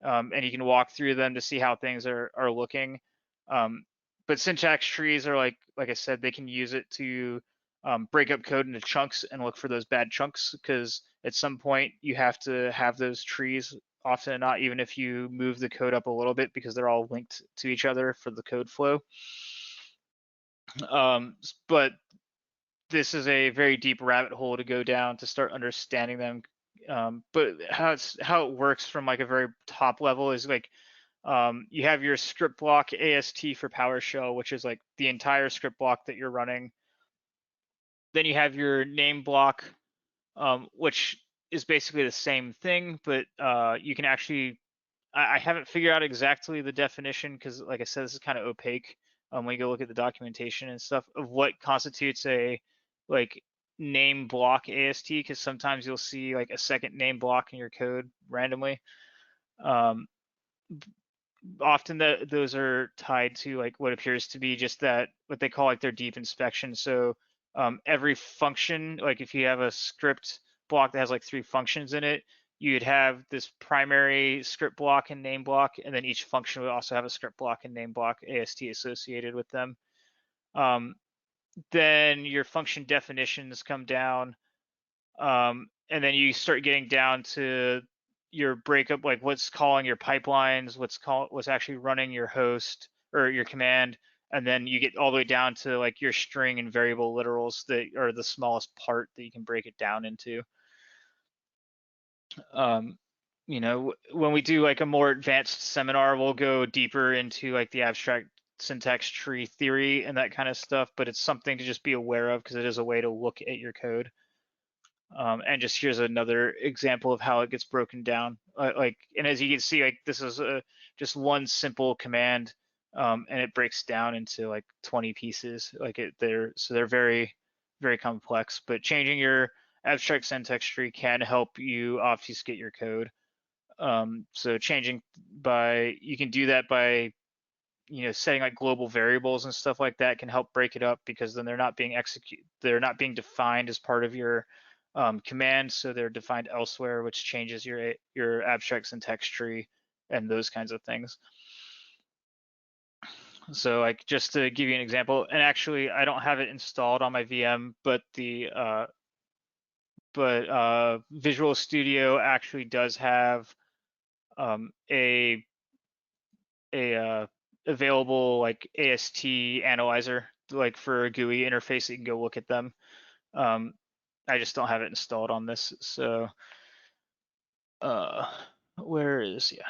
and you can walk through them to see how things are looking. But syntax trees are like I said, they can use it to break up code into chunks and look for those bad chunks because at some point you have to have those trees often not, even if you move the code up a little bit because they're all linked to each other for the code flow. But this is a very deep rabbit hole to go down to start understanding them. But how it works from like a very top level is like you have your script block AST for PowerShell, which is like the entire script block that you're running. Then you have your name block, which is basically the same thing, but you can actually I haven't figured out exactly the definition because, like I said, this is kind of opaque. When you go look at the documentation and stuff of what constitutes a like name block AST, because sometimes you'll see like a second name block in your code randomly. Um, Often those are tied to like what appears to be just that what they call like their deep inspection. So every function, like if you have a script block that has like 3 functions in it, you'd have this primary script block and name block, and then each function would also have a script block and name block AST associated with them. Then your function definitions come down, and then you start getting down to your breakup, like what's calling your pipelines, what's actually running your host or your command, and then you get all the way down to like your string and variable literals that are the smallest part that you can break it down into. When we do like a more advanced seminar, we'll go deeper into like the abstract syntax tree theory and that kind of stuff, but it's something to just be aware of because it is a way to look at your code. And just here's another example of how it gets broken down. And as you can see, like this is just one simple command, and it breaks down into like 20 pieces. They're very, very complex. But changing your abstract syntax tree can help you obfuscate your code. So you can do that by setting like global variables and stuff like that can help break it up because then they're not being defined as part of your command, so they're defined elsewhere, which changes your abstract syntax tree and those kinds of things. So like just to give you an example, and actually I don't have it installed on my VM, but Visual Studio actually does have a available like AST analyzer like for a GUI interface that you can go look at them. I just don't have it installed on this, so Where is, yeah.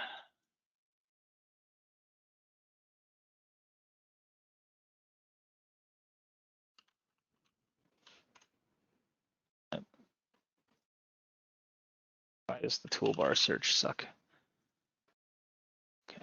Why does the toolbar search suck? Okay.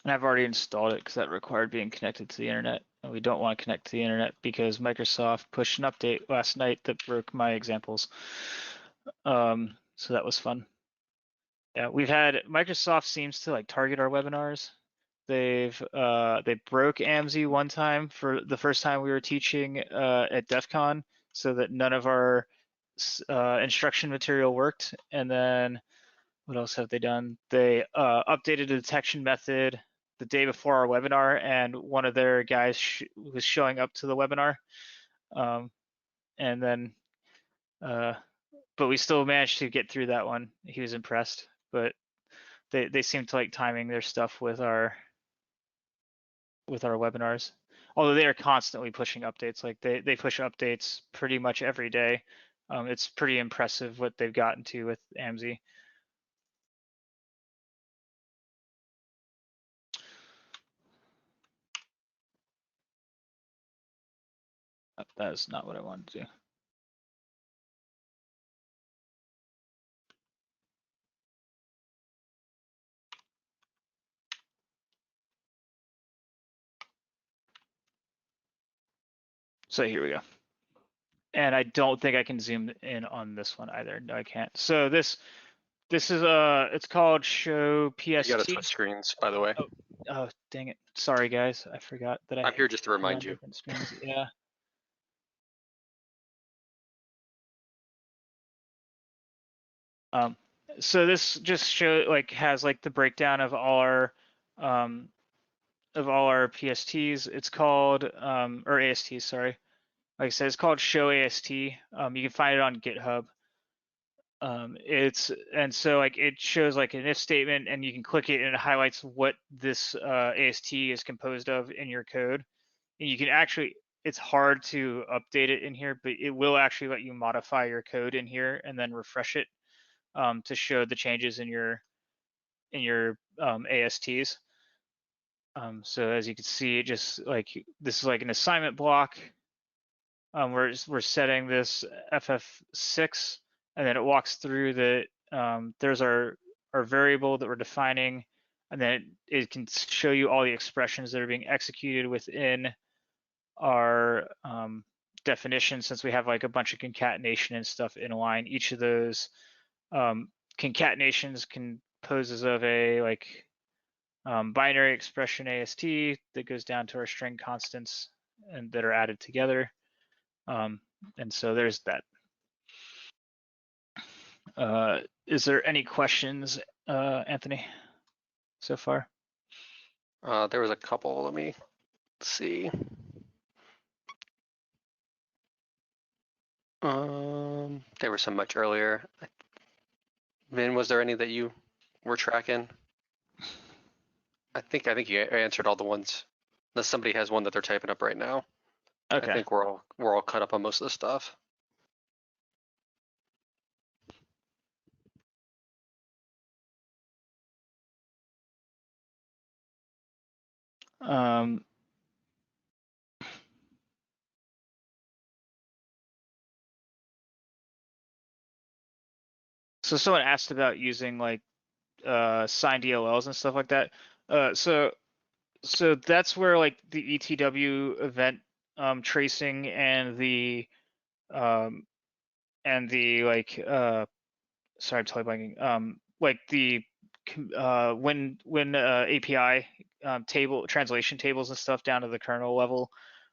And I've already installed it because that required being connected to the internet. And we don't want to connect to the internet because Microsoft pushed an update last night that broke my examples. So that was fun. Yeah, we've had Microsoft seems to like target our webinars. They broke AMSI one time for the first time we were teaching at DEF CON so that none of our instruction material worked. And then what else have they done? They updated the detection method the day before our webinar, and one of their guys was showing up to the webinar. And then, but we still managed to get through that one. He was impressed, but they seem to like timing their stuff with our webinars. Although they are constantly pushing updates, like they push updates pretty much every day. It's pretty impressive what they've gotten to with AMSI. That is not what I wanted to do. So here we go. And I don't think I can zoom in on this one either. No, I can't. So this is it's called Show PST. You gotta switch screens, by the way. Oh, dang it. Sorry guys, I forgot that I'm here just to remind you. Different screens. Yeah. So this just has like the breakdown of all our PSTs. It's called or ASTs, sorry. Like I said, it's called Show AST. You can find it on GitHub. So like it shows like an if statement, and you can click it and it highlights what this AST is composed of in your code. And you can actually, it's hard to update it in here, but it will actually let you modify your code in here and then refresh it to show the changes in your ASTs. So as you can see, it just like this is like an assignment block. We're setting this FF6, and then it walks through the there's our variable that we're defining, and then it can show you all the expressions that are being executed within our definition. Since we have like a bunch of concatenation and stuff in line, each of those concatenations composes of a like binary expression AST that goes down to our string constants and that are added together. And so there's that. Is there any questions, Anthony, so far? There was a couple. Let me see. There were some much earlier. Vin, was there any that you were tracking? I think you answered all the ones. Unless somebody has one that they're typing up right now. Okay. I think we're all caught up on most of the stuff. So someone asked about using like signed DLLs and stuff like that. So that's where like the ETW event tracing and the like sorry, I'm totally blanking. Like the when API table translation tables and stuff down to the kernel level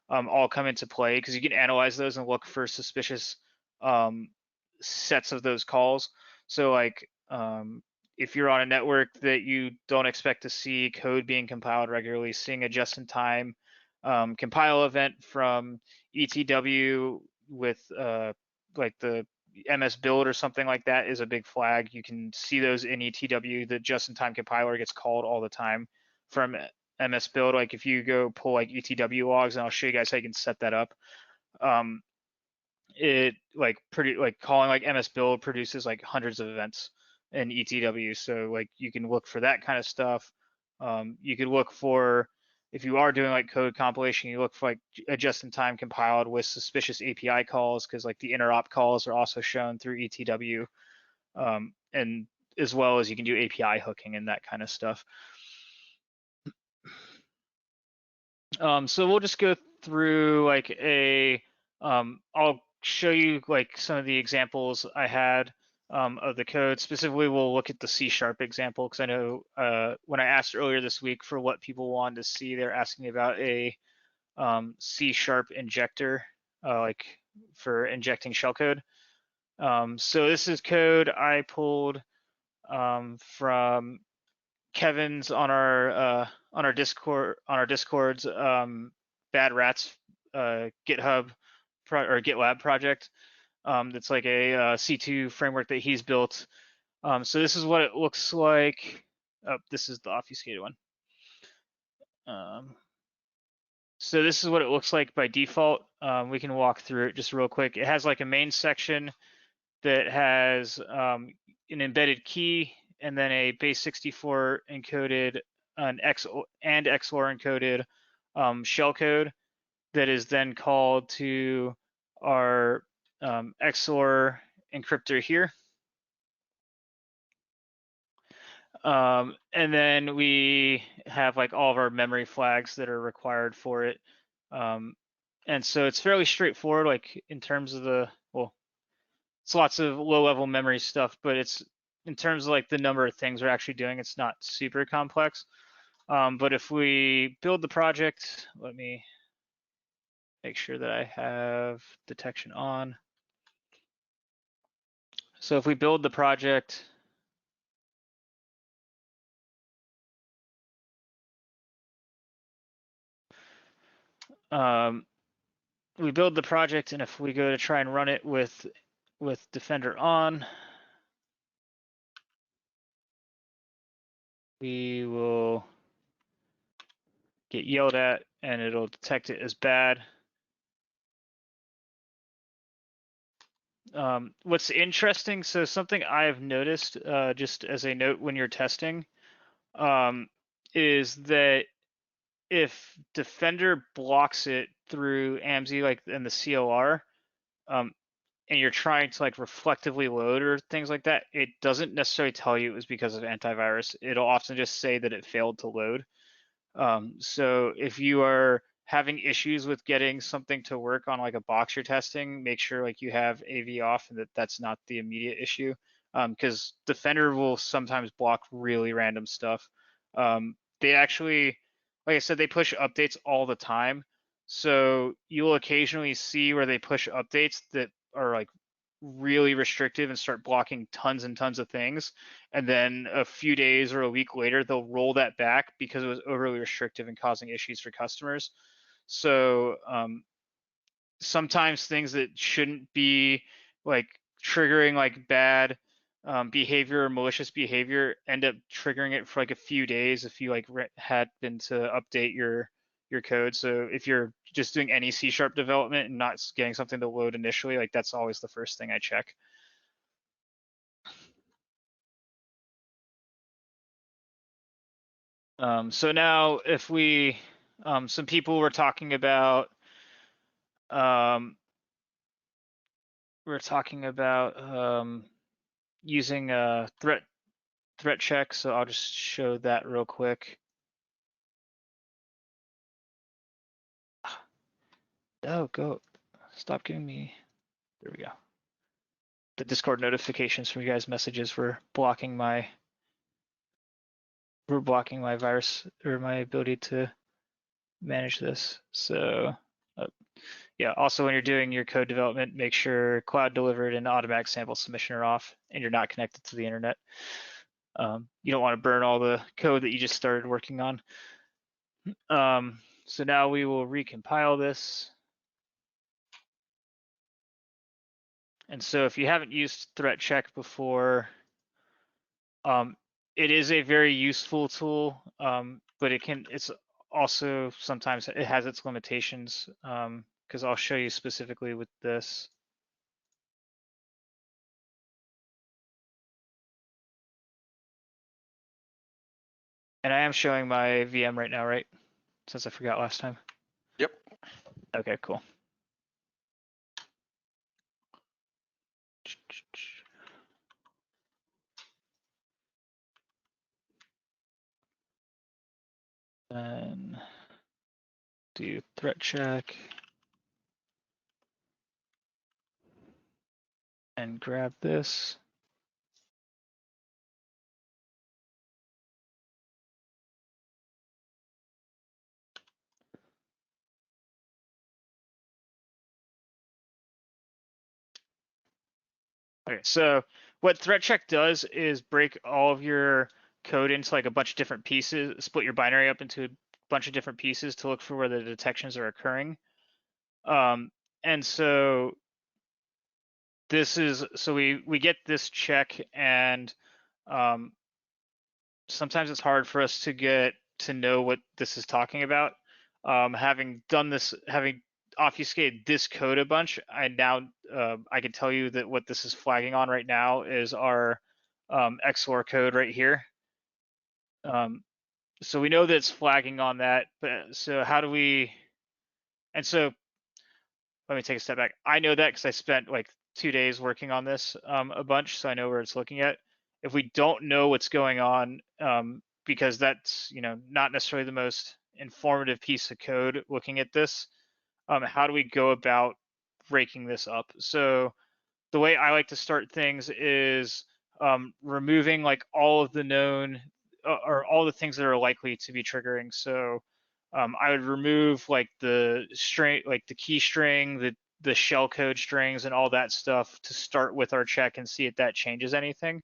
all come into play, because you can analyze those and look for suspicious sets of those calls. So like if you're on a network that you don't expect to see code being compiled regularly, seeing a just-in-time compile event from ETW with like the MS build or something like that is a big flag. You can see those in ETW. The just-in-time compiler gets called all the time from MS build. Like if you go pull like ETW logs, and I'll show you guys how you can set that up. It like calling like MS build produces like hundreds of events in ETW. So like you can look for that kind of stuff. You could look for, if you are doing like code compilation, you look for like a just-in-time compiled with suspicious API calls, because like the interop calls are also shown through ETW, and as well as you can do API hooking and that kind of stuff. So we'll just go through like I'll show you like some of the examples I had of the code. Specifically, we'll look at the C# example, because I know when I asked earlier this week for what people wanted to see, they're asking me about a C# injector, like for injecting shellcode. So this is code I pulled from Kevin's on our Discord's Bad Rats GitHub or GitLab project. That's like a C2 framework that he's built. So this is what it looks like. Oh, this is the obfuscated one. So this is what it looks like by default. We can walk through it just real quick. It has like a main section that has an embedded key, and then a base 64 encoded, an XOR encoded shellcode that is then called to our XOR encryptor here. And then we have like all of our memory flags that are required for it. And so it's fairly straightforward, like in terms of the, well, it's lots of low-level memory stuff, but it's in terms of like the number of things we're actually doing, it's not super complex. But if we build the project, let me make sure that I have detection on. So if we build the project, we build the project, and if we go to try and run it with Defender on, we will get yelled at, and it'll detect it as bad. What's interesting, so something I've noticed, just as a note when you're testing, is that if Defender blocks it through AMSI, like in the COR, and you're trying to like reflectively load or things like that, it doesn't necessarily tell you it was because of antivirus. It'll often just say that it failed to load. So if you are having issues with getting something to work on like a box you're testing, make sure like you have AV off and that that's not the immediate issue, because Defender will sometimes block really random stuff. They actually, like I said, they push updates all the time. So you'll occasionally see where they push updates that are like really restrictive and start blocking tons and tons of things. And then a few days or a week later, they'll roll that back because it was overly restrictive and causing issues for customers. So sometimes things that shouldn't be like triggering like bad behavior or malicious behavior end up triggering it for like a few days if you like had been to update your code. So if you're just doing any C# development and not getting something to load initially, like that's always the first thing I check. So now if we, some people were talking about, using a threat check. So I'll just show that real quick. Oh, go, stop giving me, there we go. The Discord notifications from you guys' messages were blocking my virus or my ability to manage this. So yeah, also when you're doing your code development, make sure cloud delivered and automatic sample submission are off and you're not connected to the internet. You don't want to burn all the code that you just started working on. So now we will recompile this. And so if you haven't used threat check before, it is a very useful tool, but it's also sometimes it has its limitations, because I'll show you specifically with this. And I am showing my VM right now, right? Since I forgot last time. Yep. Okay, cool. Then do threat check and grab this. Okay, so what threat check does is break all of your code into like a bunch of different pieces, split your binary up into a bunch of different pieces to look for where the detections are occurring. And so we get this check, and sometimes it's hard for us to get to know what this is talking about. Having done this, having obfuscated this code a bunch, I can tell you that what this is flagging on right now is our XOR code right here. So we know that it's flagging on that, but so how do we? And so let me take a step back. I know that because I spent like 2 days working on this a bunch, so I know where it's looking at. If we don't know what's going on, because that's not necessarily the most informative piece of code looking at this, how do we go about breaking this up? So the way I like to start things is removing like all of the known or all the things that are likely to be triggering. So I would remove like the string, like the key string, the shellcode strings, and all that stuff to start with our check and see if that changes anything.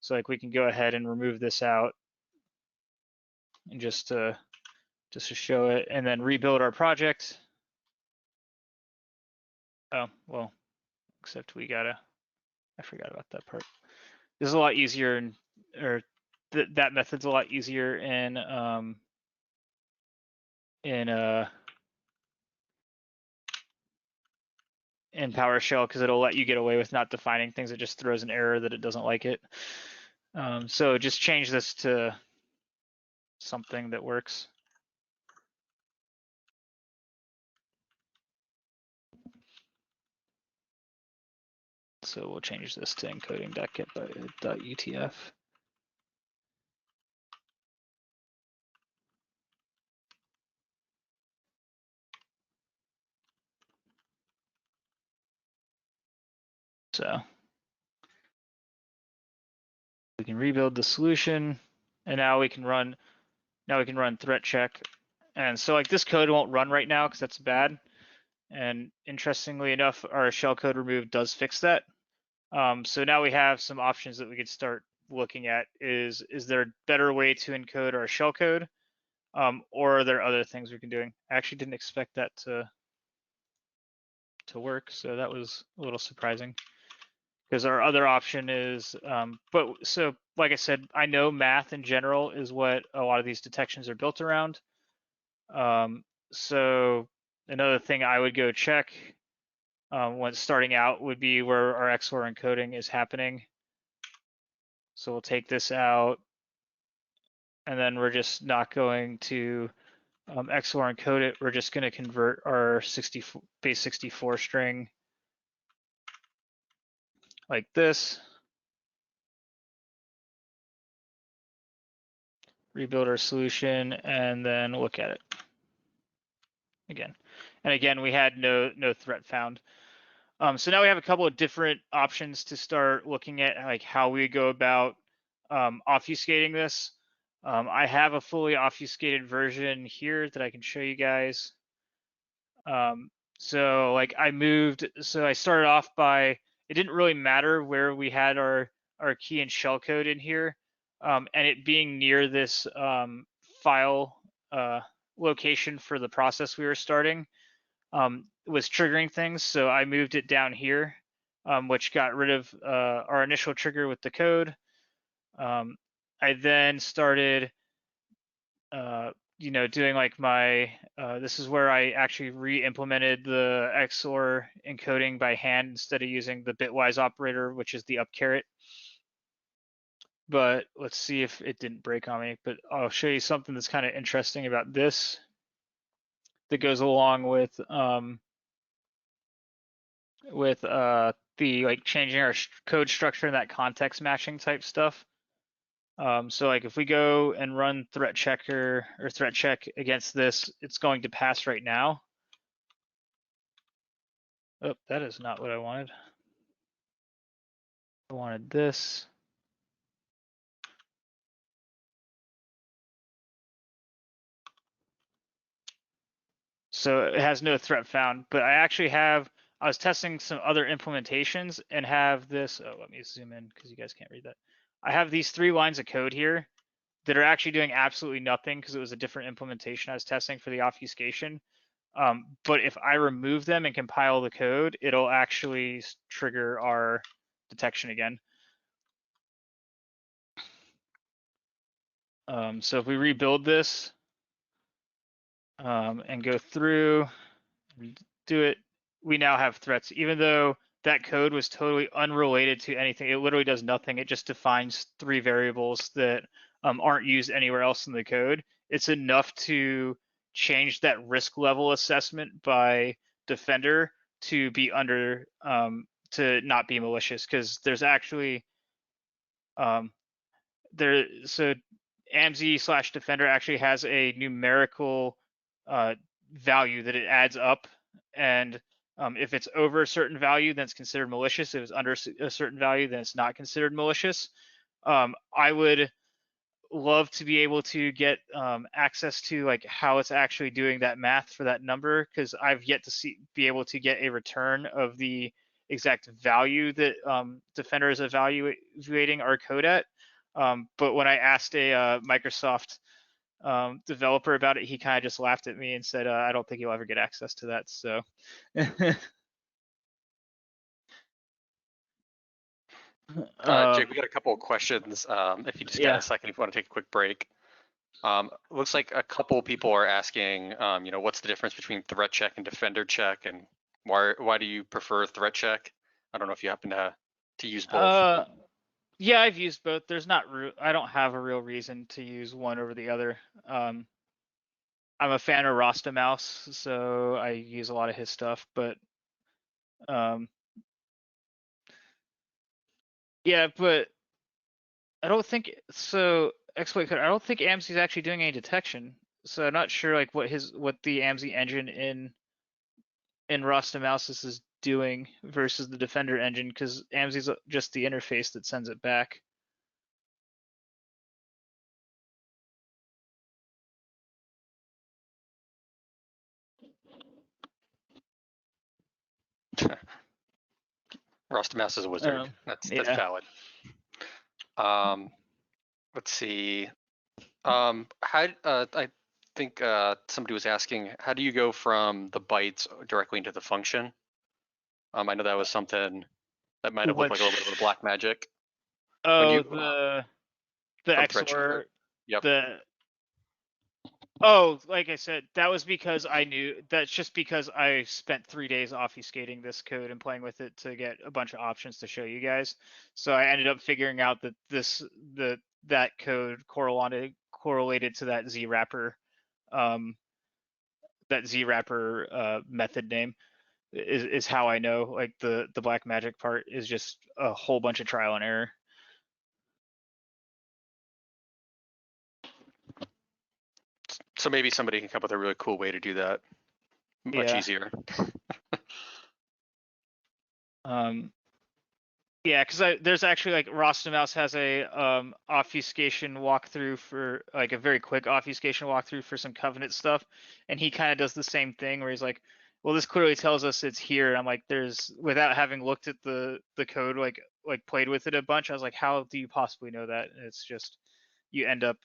So like we can go ahead and remove this out and just to show it, and then rebuild our project. Oh well, except I forgot about that part. This is a lot easier, or that method's a lot easier in in PowerShell because it'll let you get away with not defining things. It just throws an error that it doesn't like it. So just change this to something that works. So we'll change this to encoding.get.utf. So we can rebuild the solution, and now we can run threat check. And so like this code won't run right now because that's bad. And interestingly enough, our shellcode remove does fix that. So now we have some options that we could start looking at. Is there a better way to encode our shellcode, or are there other things we can do? I actually didn't expect that to work, so that was a little surprising. Because our other option is, so like I said, I know math in general is what a lot of these detections are built around. So another thing I would go check when starting out would be where our XOR encoding is happening. So we'll take this out, and then we're just not going to XOR encode it. We're just going to convert our base 64 string like this. Rebuild our solution, and then look at it again. And again, we had no threat found. So now we have a couple of different options to start looking at, like how we go about obfuscating this. I have a fully obfuscated version here that I can show you guys. So like so I started off by, it didn't really matter where we had our key and shellcode in here, and it being near this file location for the process we were starting was triggering things. So I moved it down here, which got rid of our initial trigger with the code. I then started, doing like my, this is where I actually re-implemented the XOR encoding by hand instead of using the bitwise operator, which is the up caret. But let's see if it didn't break on me. But I'll show you something that's kind of interesting about this that goes along with the like changing our code structure and that context matching type stuff. So like if we go and run threat checker or threat check against this, it's going to pass right now. Oh, that is not what I wanted. I wanted this. So it has no threat found, but I was testing some other implementations and have this, let me zoom in because you guys can't read that. I have these 3 lines of code here that are actually doing absolutely nothing because it was a different implementation I was testing for the obfuscation. But if I remove them and compile the code, it'll actually trigger our detection again. So if we rebuild this and go through and do it, we now have threats, even though that code was totally unrelated to anything. It literally does nothing. It just defines 3 variables that aren't used anywhere else in the code. It's enough to change that risk level assessment by Defender to be under to not be malicious, because there's actually so AMSI/Defender actually has a numerical value that it adds up, and if it's over a certain value, then it's considered malicious. If it's under a certain value, then it's not considered malicious. I would love to be able to get access to like how it's actually doing that math for that number, because I've yet to be able to get a return of the exact value that Defender is evaluating our code at. But when I asked a Microsoft developer about it, he kind of just laughed at me and said, I don't think you'll ever get access to that. So Jake, we got a couple of questions. If you just got yeah. a second, if you want to take a quick break. Looks like a couple of people are asking, what's the difference between threat check and defender check, and why do you prefer threat check? I don't know if you happen to use both. Yeah, I've used both. There's not I don't have a real reason to use one over the other. I'm a fan of Rasta Mouse, so I use a lot of his stuff, but yeah, but I don't think so. Exploit code. I don't think AMSI is actually doing any detection, so I'm not sure like what the AMSI engine in Rasta Mouse is doing versus the Defender engine, because AMSI is just the interface that sends it back. Mouse is a wizard. That's valid. Let's see. I think somebody was asking, how do you go from the bytes directly into the function? I know that was something that might have looked like a little bit of a black magic. Oh, the XOR. Yep. Like I said, that was because I knew. That's just because I spent 3 days obfuscating this code and playing with it to get a bunch of options to show you guys. So I ended up figuring out that that code correlated to that zwrapper, method name is how I know. Like the black magic part is just a whole bunch of trial and error. So maybe somebody can come up with a really cool way to do that. Much easier. Yeah, because there's actually like Rostamaus has a obfuscation walkthrough for like a very quick obfuscation walkthrough for some Covenant stuff, and he kind of does the same thing where he's like, well, this clearly tells us it's here. And I'm like, without having looked at the code, like played with it a bunch, I was like, how do you possibly know that? And it's just you end up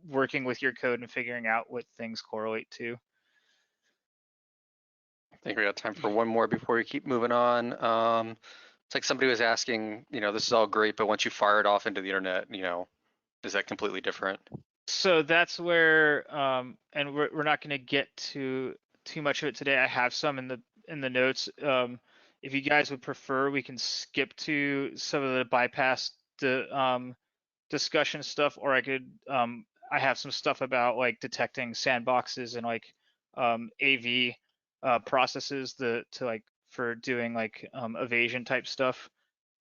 working with your code and figuring out what things correlate to. I think we got time for one more before we keep moving on. It's like somebody was asking, this is all great, but once you fire it off into the internet, is that completely different? So that's where, and we're not going to get to too much of it today. I have some in the notes. If you guys would prefer, we can skip to some of the bypass discussion stuff, or I have some stuff about like detecting sandboxes and like AV processes to like for doing like evasion type stuff.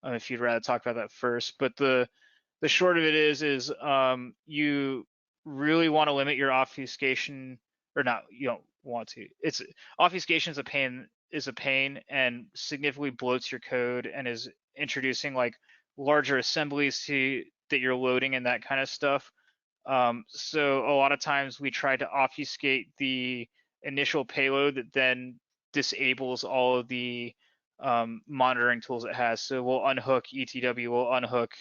If you'd rather talk about that first, but the short of it is you really want to limit your obfuscation, or not, you don't want to. It's obfuscation is a pain and significantly bloats your code and is introducing like larger assemblies to that you're loading and that kind of stuff. So a lot of times we try to obfuscate the initial payload that then disables all of the monitoring tools it has. So we'll unhook ETW, we'll unhook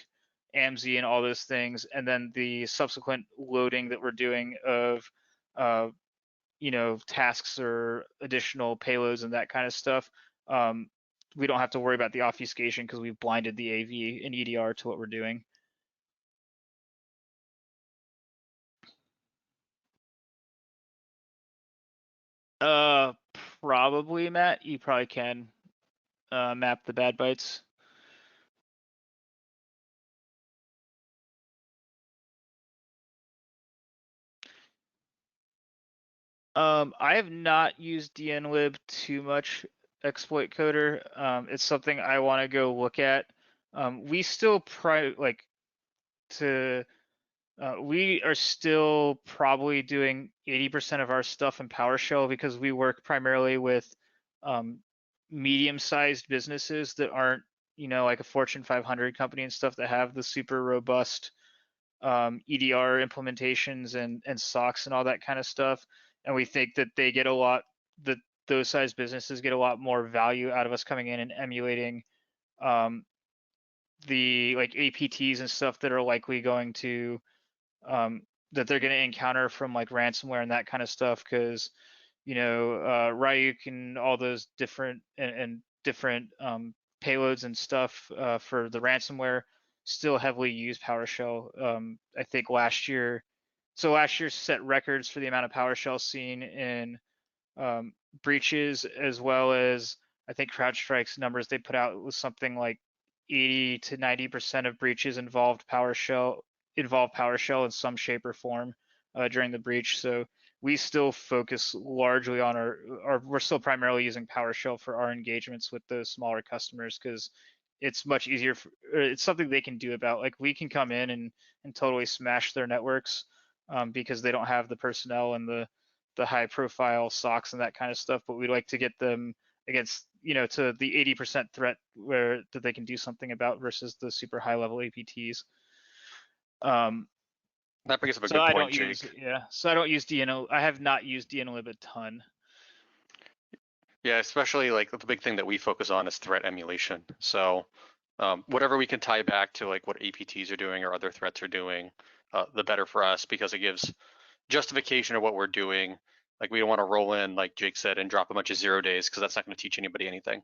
AMZ and all those things, and then the subsequent loading that we're doing of uh, tasks or additional payloads and that kind of stuff. We don't have to worry about the obfuscation because we've blinded the AV and EDR to what we're doing. Uh, Probably, Matt. You probably can map the bad bytes. I have not used dnlib too much, exploit coder. It's something I want to go look at. We still like to. We are still probably doing 80% of our stuff in PowerShell because we work primarily with um, medium-sized businesses that aren't, like a Fortune 500 company and stuff that have the super robust EDR implementations and SOCs and all that kind of stuff. And we think that they get a lot, that those size businesses get a lot more value out of us coming in and emulating um, the like APTs and stuff that are likely going to that they're going to encounter from like ransomware and that kind of stuff, because Ryuk and all those different different payloads and stuff for the ransomware still heavily use PowerShell. I think last year set records for the amount of PowerShell seen in breaches, as well as I think CrowdStrike's numbers they put out was something like 80 to 90% of breaches involve PowerShell in some shape or form during the breach. So we still focus largely on we're still primarily using PowerShell for our engagements with those smaller customers because it's much easier. It's something they can do about. Like we can come in and totally smash their networks because they don't have the personnel and the high profile SOCs and that kind of stuff. But we'd like to get them against to the 80% threat where that they can do something about versus the super high level APTs. That brings up a So good I point, don't use Jake. So I don't use DNO. I have not used dnlib a ton. Yeah, especially like the big thing that we focus on is threat emulation. So whatever we can tie back to like what APTs are doing or other threats are doing, the better for us because it gives justification of what we're doing. Like we don't want to roll in, like Jake said, and drop a bunch of 0 days because that's not going to teach anybody anything.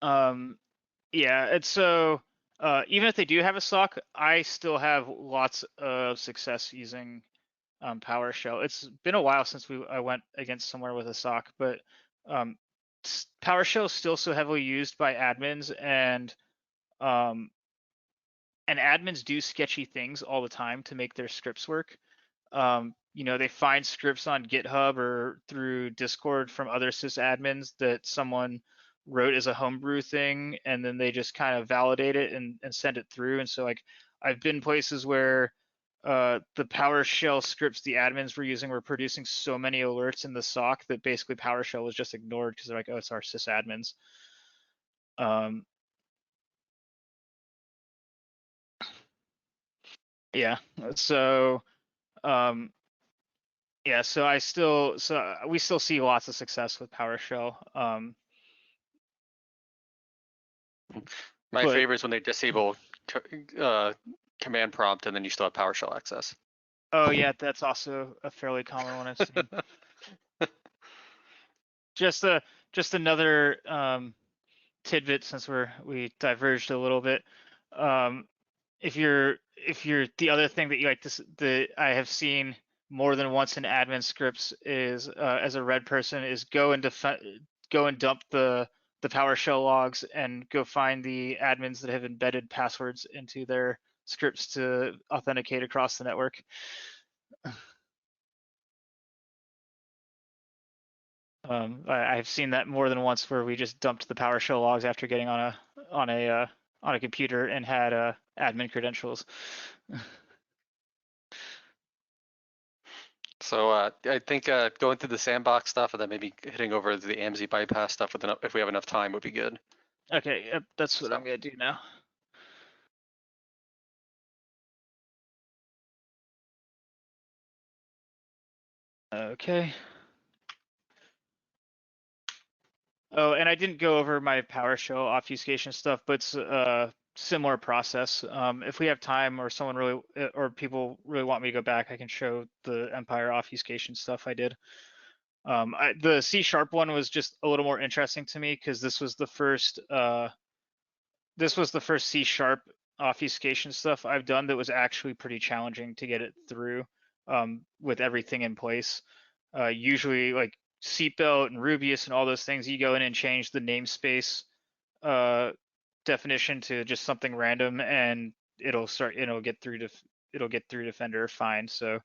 Yeah, it's so even if they do have a SOC, I still have lots of success using PowerShell. It's been a while since I went against somewhere with a SOC, but um, PowerShell is still so heavily used by admins, um, and admins do sketchy things all the time to make their scripts work. They find scripts on GitHub or through Discord from other sysadmins that someone wrote as a homebrew thing, and then they just kind of validate it and send it through. And so, like, I've been places where the PowerShell scripts the admins were using were producing so many alerts in the SOC that basically PowerShell was just ignored because they're like, oh, it's our sysadmins. Um, yeah, so um, yeah, so we still see lots of success with PowerShell. My But favorite is when they disable uh, command prompt and then you still have PowerShell access. oh yeah, that's also a fairly common one I've seen. Just a just another tidbit since we diverged a little bit. Um, if you're the other thing that you like this the I have seen more than once in admin scripts is as a red person is go and dump the PowerShell logs and go find the admins that have embedded passwords into their scripts to authenticate across the network. I've seen that more than once where we just dumped the PowerShell logs after getting on a computer and had admin credentials. So I think going through the sandbox stuff and then maybe hitting over the AMZ bypass stuff with if we have enough time would be good. Okay, yep, that's what So. I'm gonna do now. Okay. Oh, and I didn't go over my PowerShell obfuscation stuff, but it's a similar process. If we have time or someone really or people really want me to go back, I can show the Empire obfuscation stuff I did. The C# one was just a little more interesting to me because this was the first C# obfuscation stuff I've done that was actually pretty challenging to get it through with everything in place. Usually, like seatbelt and Rubius and all those things, you go in and change the namespace uh, definition to just something random, and it'll get through Defender fine. So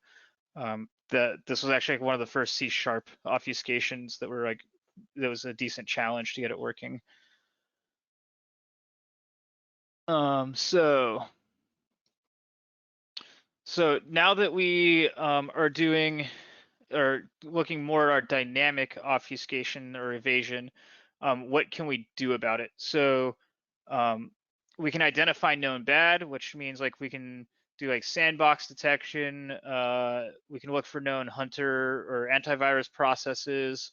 this was actually like one of the first C# obfuscations that were like that was a decent challenge to get it working. So now that we are doing or looking more at our dynamic obfuscation or evasion, what can we do about it? So we can identify known bad, which means like we can do like sandbox detection. We can look for known hunter or antivirus processes.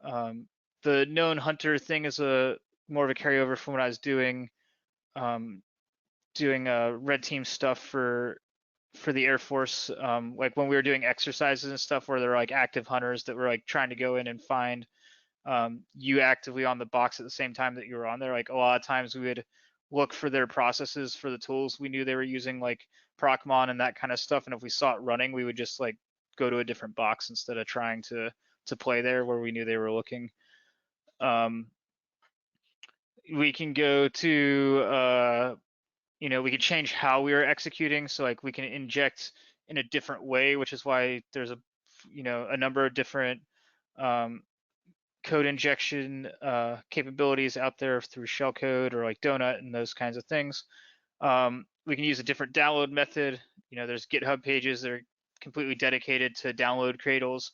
The known hunter thing is a more of a carryover from what I was doing red team stuff for the Air Force, like when we were doing exercises and stuff where there were like active hunters that were like trying to go in and find you actively on the box at the same time that you were on there. Like a lot of times we would look for their processes for the tools we knew they were using, like Procmon and that kind of stuff. And if we saw it running, we would just like go to a different box instead of trying to play there where we knew they were looking. We can go to we can change how we are executing. So like we can inject in a different way, which is why there's a number of different code injection capabilities out there through shellcode or like Donut and those kinds of things. We can use a different download method. There's GitHub pages that are completely dedicated to download cradles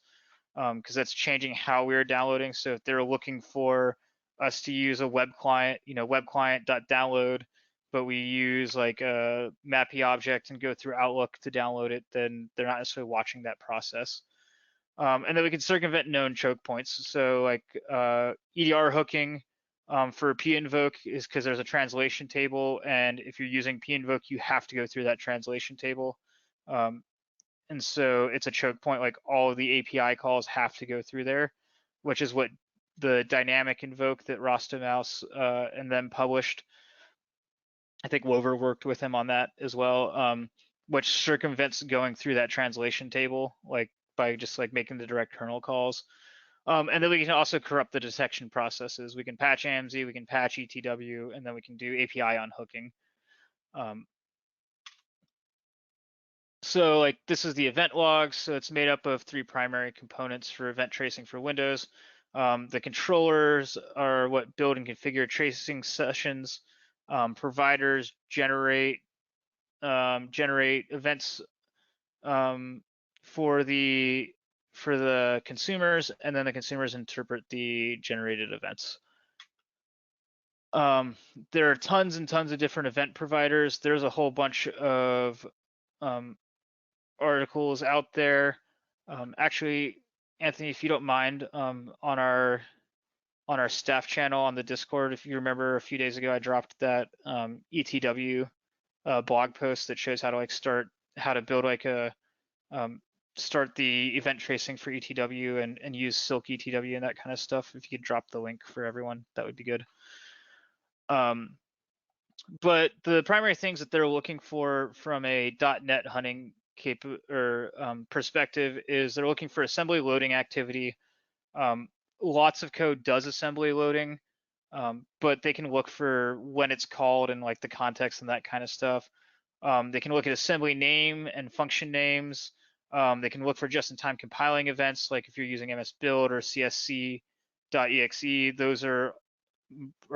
because that's changing how we're downloading. So if they're looking for us to use a web client, web client.download, but we use like a MAPI object and go through Outlook to download it, then they're not necessarily watching that process. And then we can circumvent known choke points. So like EDR hooking for pinvoke is because there's a translation table, and if you're using pinvoke, you have to go through that translation table. And so it's a choke point, like all of the API calls have to go through there, which is what the dynamic invoke that Rostomouse and then published. I think Wover worked with him on that as well, which circumvents going through that translation table, like by just like making the direct kernel calls. And then we can also corrupt the detection processes. We can patch AMZ, we can patch ETW, and then we can do API on hooking. So like this is the event logs. So it's made up of 3 primary components for event tracing for Windows. The controllers are what build and configure tracing sessions. Providers generate events for the consumers, and then the consumers interpret the generated events. There are tons and tons of different event providers. There's a whole bunch of articles out there. Actually, Anthony, if you don't mind, on our staff channel on the Discord, if you remember a few days ago, I dropped that ETW blog post that shows how to how to build like a start the event tracing for ETW and use Silk ETW and that kind of stuff. If you could drop the link for everyone, that would be good. But the primary things that they're looking for from a .NET hunting perspective is they're looking for assembly loading activity. Lots of code does assembly loading, but they can look for when it's called and like the context and that kind of stuff. They can look at assembly name and function names. They can look for just-in-time compiling events, like if you're using MS Build or CSC.exe. Those are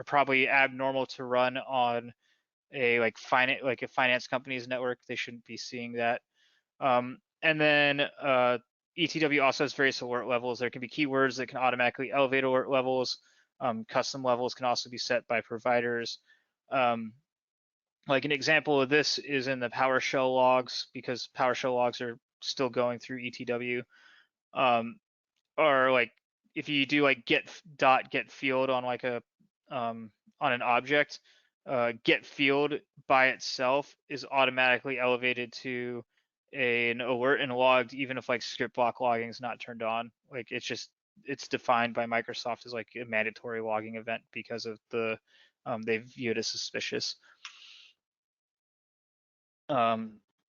probably abnormal to run on a like a finance company's network. They shouldn't be seeing that. And then ETW also has various alert levels. There can be keywords that can automatically elevate alert levels. Custom levels can also be set by providers. Like an example of this is in the PowerShell logs, because PowerShell logs are still going through ETW. Or like if you do like get field on like a on an object, get field by itself is automatically elevated to an alert and logged, even if like script block logging is not turned on. Like it's defined by Microsoft as like a mandatory logging event because of the they view it as suspicious.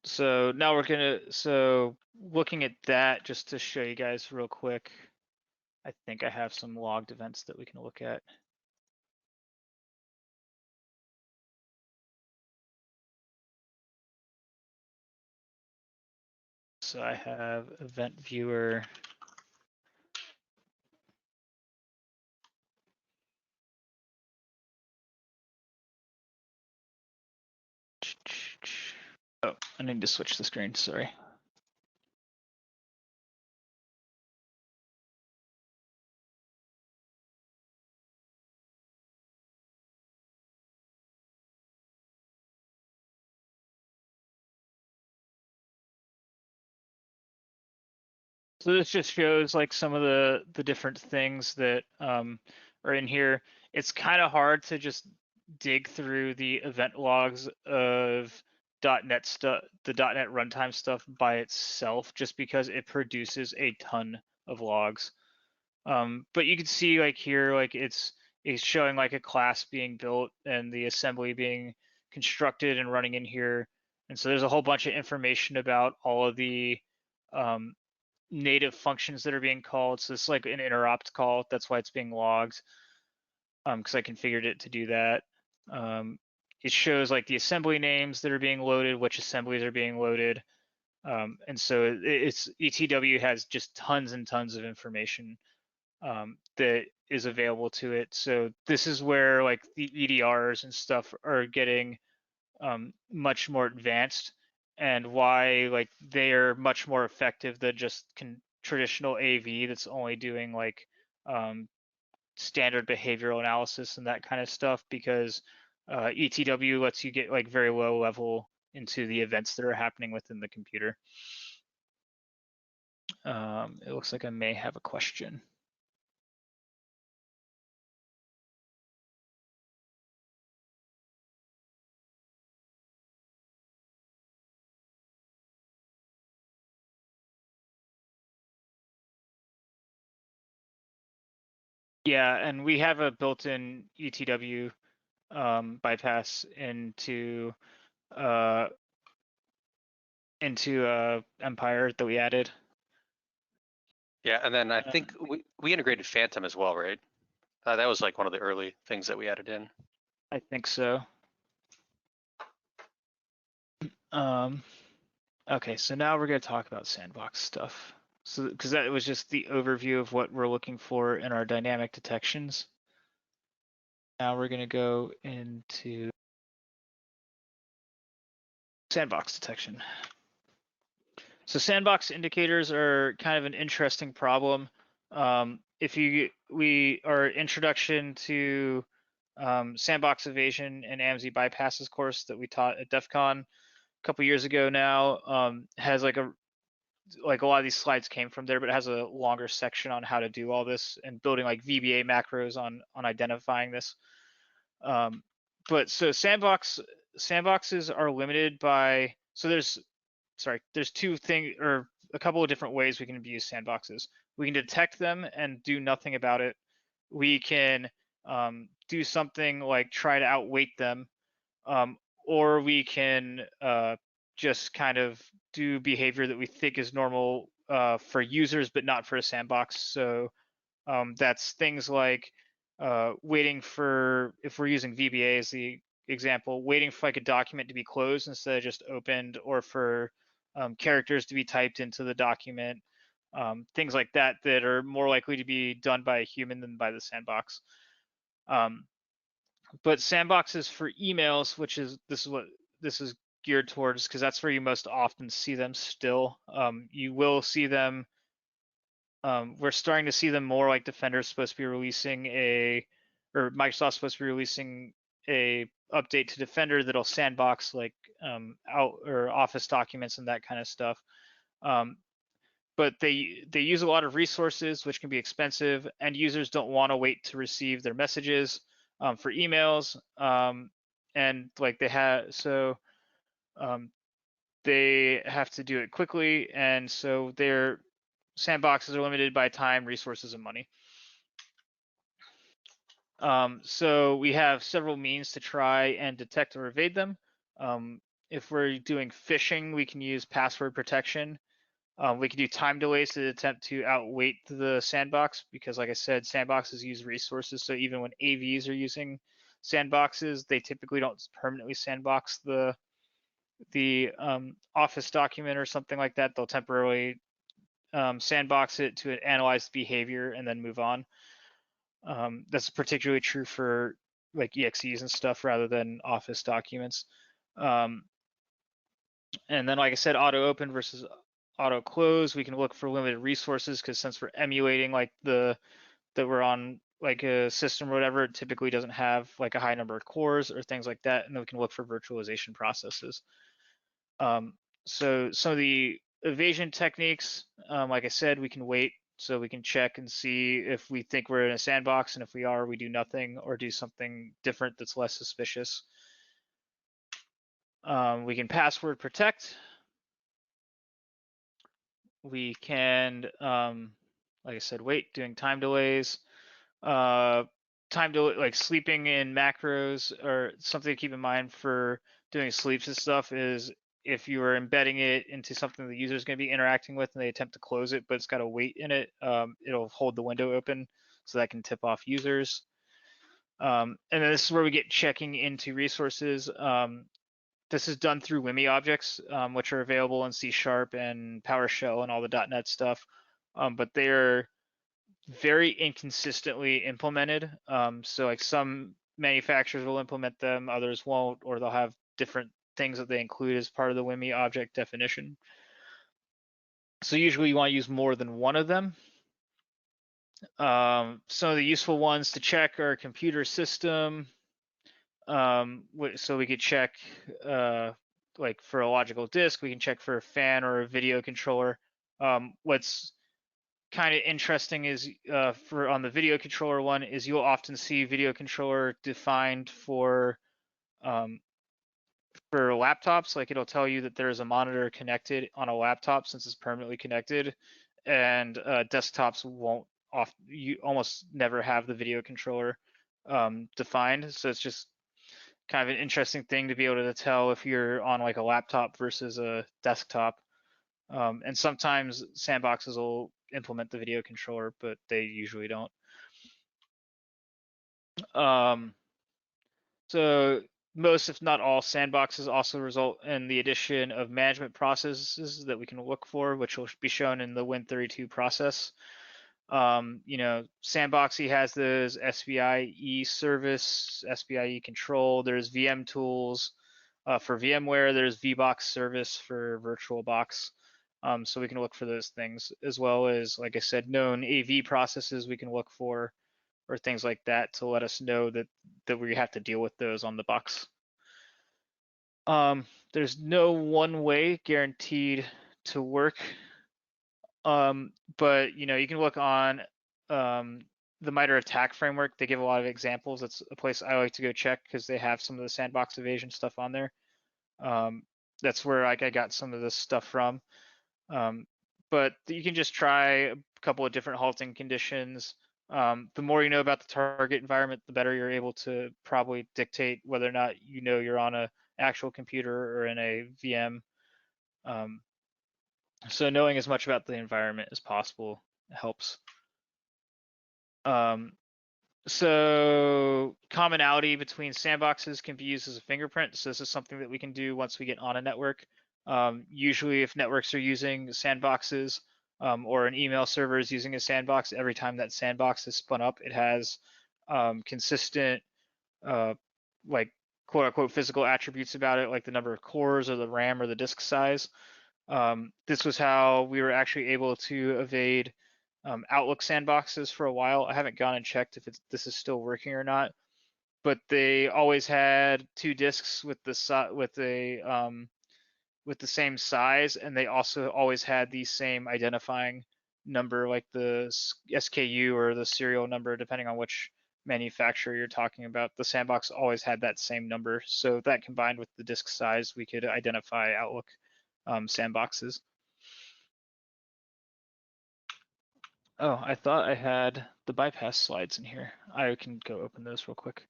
So now looking at that just to show you guys real quick. I think I have some logged events that we can look at. So I have event viewer. Oh, I need to switch the screen, sorry. So this just shows like some of the different things that are in here. It's kind of hard to just dig through the event logs of .NET stuff, the .NET runtime stuff by itself, just because it produces a ton of logs. But you can see like here, like it's showing like a class being built and the assembly being constructed and running in here. And so there's a whole bunch of information about all of the native functions that are being called. So it's like an interrupt call. That's why it's being logged, because I configured it to do that. It shows like the assembly names that are being loaded, which assemblies are being loaded. And so it's ETW has just tons and tons of information that is available to it. So this is where like the EDRs and stuff are getting much more advanced, and why like they are much more effective than just traditional AV that's only doing like standard behavioral analysis and that kind of stuff, because ETW lets you get like very low level into the events that are happening within the computer. It looks like I may have a question. Yeah, and we have a built-in ETW bypass into Empire that we added. Yeah, and then I think we integrated Phantom as well, right? That was like one of the early things that we added in. I think so. Okay, so now we're going to talk about sandbox stuff. So, because that was just the overview of what we're looking for in our dynamic detections. Now we're going to go into sandbox detection. So sandbox indicators are kind of an interesting problem. Our introduction to sandbox evasion and AMSI bypasses course that we taught at DEF CON a couple years ago now has like a lot of these slides came from there, but it has a longer section on how to do all this and building like VBA macros on identifying this. But so sandboxes are limited by, so there's two things, or a couple of different ways we can abuse sandboxes. We can detect them and do nothing about it. We can do something like try to outweight them, um, or we can just kind of do behavior that we think is normal for users, but not for a sandbox. So that's things like waiting for, if we're using VBA as the example, waiting for like a document to be closed instead of just opened, or for characters to be typed into the document, things like that that are more likely to be done by a human than by the sandbox. Um, but sandboxes for emails, which is what this is geared towards, because that's where you most often see them still. You will see them. We're starting to see them more, like Defender's supposed to be releasing or Microsoft's supposed to be releasing a update to Defender that'll sandbox like out or Office documents and that kind of stuff. But they use a lot of resources, which can be expensive, and users don't want to wait to receive their messages for emails. And like they have to do it quickly, and so their sandboxes are limited by time, resources, and money. So we have several means to try and detect or evade them. If we're doing phishing, we can use password protection. We can do time delays to attempt to outweight the sandbox, because like I said, sandboxes use resources. So even when AVs are using sandboxes, they typically don't permanently sandbox the Office document or something like that. They'll temporarily sandbox it to analyze the behavior and then move on. That's particularly true for like EXEs and stuff rather than Office documents. And then, like I said, auto open versus auto close. We can look for limited resources, because since we're emulating like that we're on like a system or whatever, it typically doesn't have like a high number of cores or things like that. And then we can look for virtualization processes. So some of the evasion techniques, like I said, we can wait. So we can check and see if we think we're in a sandbox, and if we are, we do nothing or do something different that's less suspicious. We can password protect. We can, like I said, wait, doing time delays. Like sleeping in macros, or something to keep in mind for doing sleeps and stuff, is if you are embedding it into something the user is going to be interacting with and they attempt to close it, but it's got a wait in it, it'll hold the window open, so that can tip off users. And then this is where we get checking into resources. This is done through WIMI objects, which are available in C# and PowerShell and all the .NET stuff, but they're very inconsistently implemented. So like some manufacturers will implement them, others won't, or they'll have different things that they include as part of the WIMI object definition. So usually you want to use more than one of them. Some of the useful ones to check are computer system. So we could check like for a logical disk, we can check for a fan or a video controller. What's kind of interesting is for on the video controller one is you'll often see video controller defined for laptops. Like it'll tell you that there's a monitor connected on a laptop since it's permanently connected, and desktops won't. You almost never have the video controller defined. So it's just kind of an interesting thing to be able to tell if you're on like a laptop versus a desktop. And sometimes sandboxes will implement the video controller, but they usually don't. So most, if not all, sandboxes also result in the addition of management processes that we can look for, which will be shown in the Win32 process. Sandboxy has those SVIE service, SVIE control. There's VM tools for VMware. There's VBox service for VirtualBox. So we can look for those things, as well as, like I said, known AV processes we can look for, or things like that, to let us know that we have to deal with those on the box. There's no one way guaranteed to work, but you can look on the MITRE ATT&CK framework. They give a lot of examples. That's a place I like to go check, because they have some of the sandbox evasion stuff on there. That's where I got some of this stuff from. But you can just try a couple of different halting conditions. The more you know about the target environment, the better you're able to probably dictate whether or not you know you're on a actual computer or in a VM. Um, so knowing as much about the environment as possible helps. Um, so commonality between sandboxes can be used as a fingerprint. So this is something that we can do once we get on a network. Usually if networks are using sandboxes, or an email server is using a sandbox, every time that sandbox is spun up, it has consistent, uh, like quote unquote physical attributes about it, like the number of cores or the RAM or the disk size. This was how we were actually able to evade Outlook sandboxes for a while. I haven't gone and checked if this is still working or not, but they always had two disks with the same size, and they also always had the same identifying number, like the SKU or the serial number, depending on which manufacturer you're talking about. The sandbox always had that same number, so that combined with the disk size, we could identify Outlook sandboxes. Oh, I thought I had the bypass slides in here. I can go open those real quick.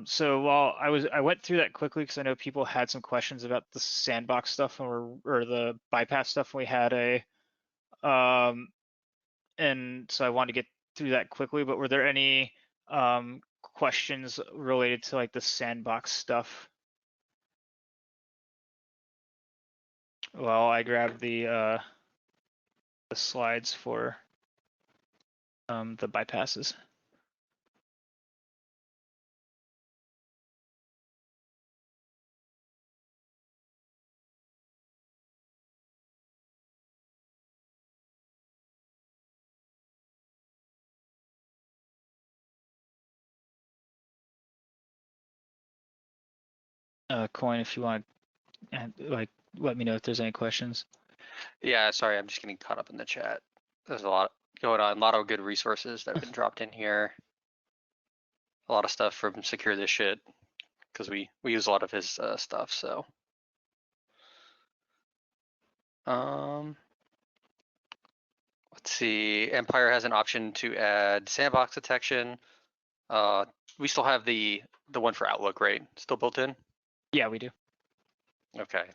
So while I went through that quickly because I know people had some questions about the sandbox stuff or the bypass stuff. We had and so I wanted to get through that quickly. But were there any questions related to like the sandbox stuff? Well, I grabbed the slides for the bypasses. Coin, if you want, and like, let me know if there's any questions. Yeah, sorry, I'm just getting caught up in the chat. There's a lot going on, a lot of good resources that have been dropped in here. A lot of stuff from Secure This Shit, because we use a lot of his stuff, so. Let's see, Empire has an option to add sandbox detection. We still have the one for Outlook, right? Still built in? Yeah, we do. Okay.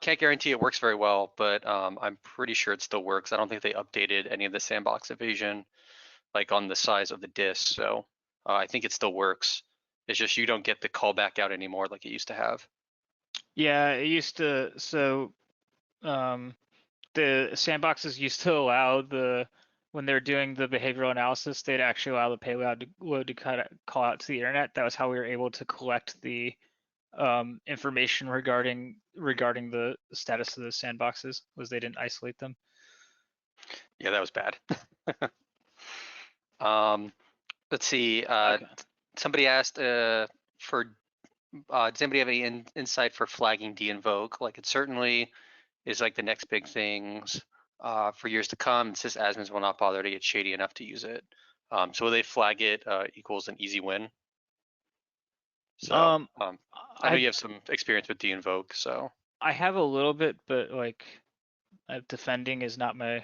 Can't guarantee it works very well, but I'm pretty sure it still works. I don't think they updated any of the sandbox evasion, like on the size of the disk. So I think it still works. It's just you don't get the callback out anymore like it used to have. Yeah, it used to. So the sandboxes used to allow when they're doing the behavioral analysis, they'd actually allow the payload to call out to the internet. That was how we were able to collect the information regarding the status of the sandboxes, was they didn't isolate them. Yeah, that was bad. Let's see. Okay. Somebody asked for does anybody have any insight for flagging deinvoke? Like it certainly is like the next big things for years to come. Sysadmins will not bother to get shady enough to use it. So will they flag it equals an easy win? So I know you have some experience with deinvoke, so. I have a little bit, but like defending is not my.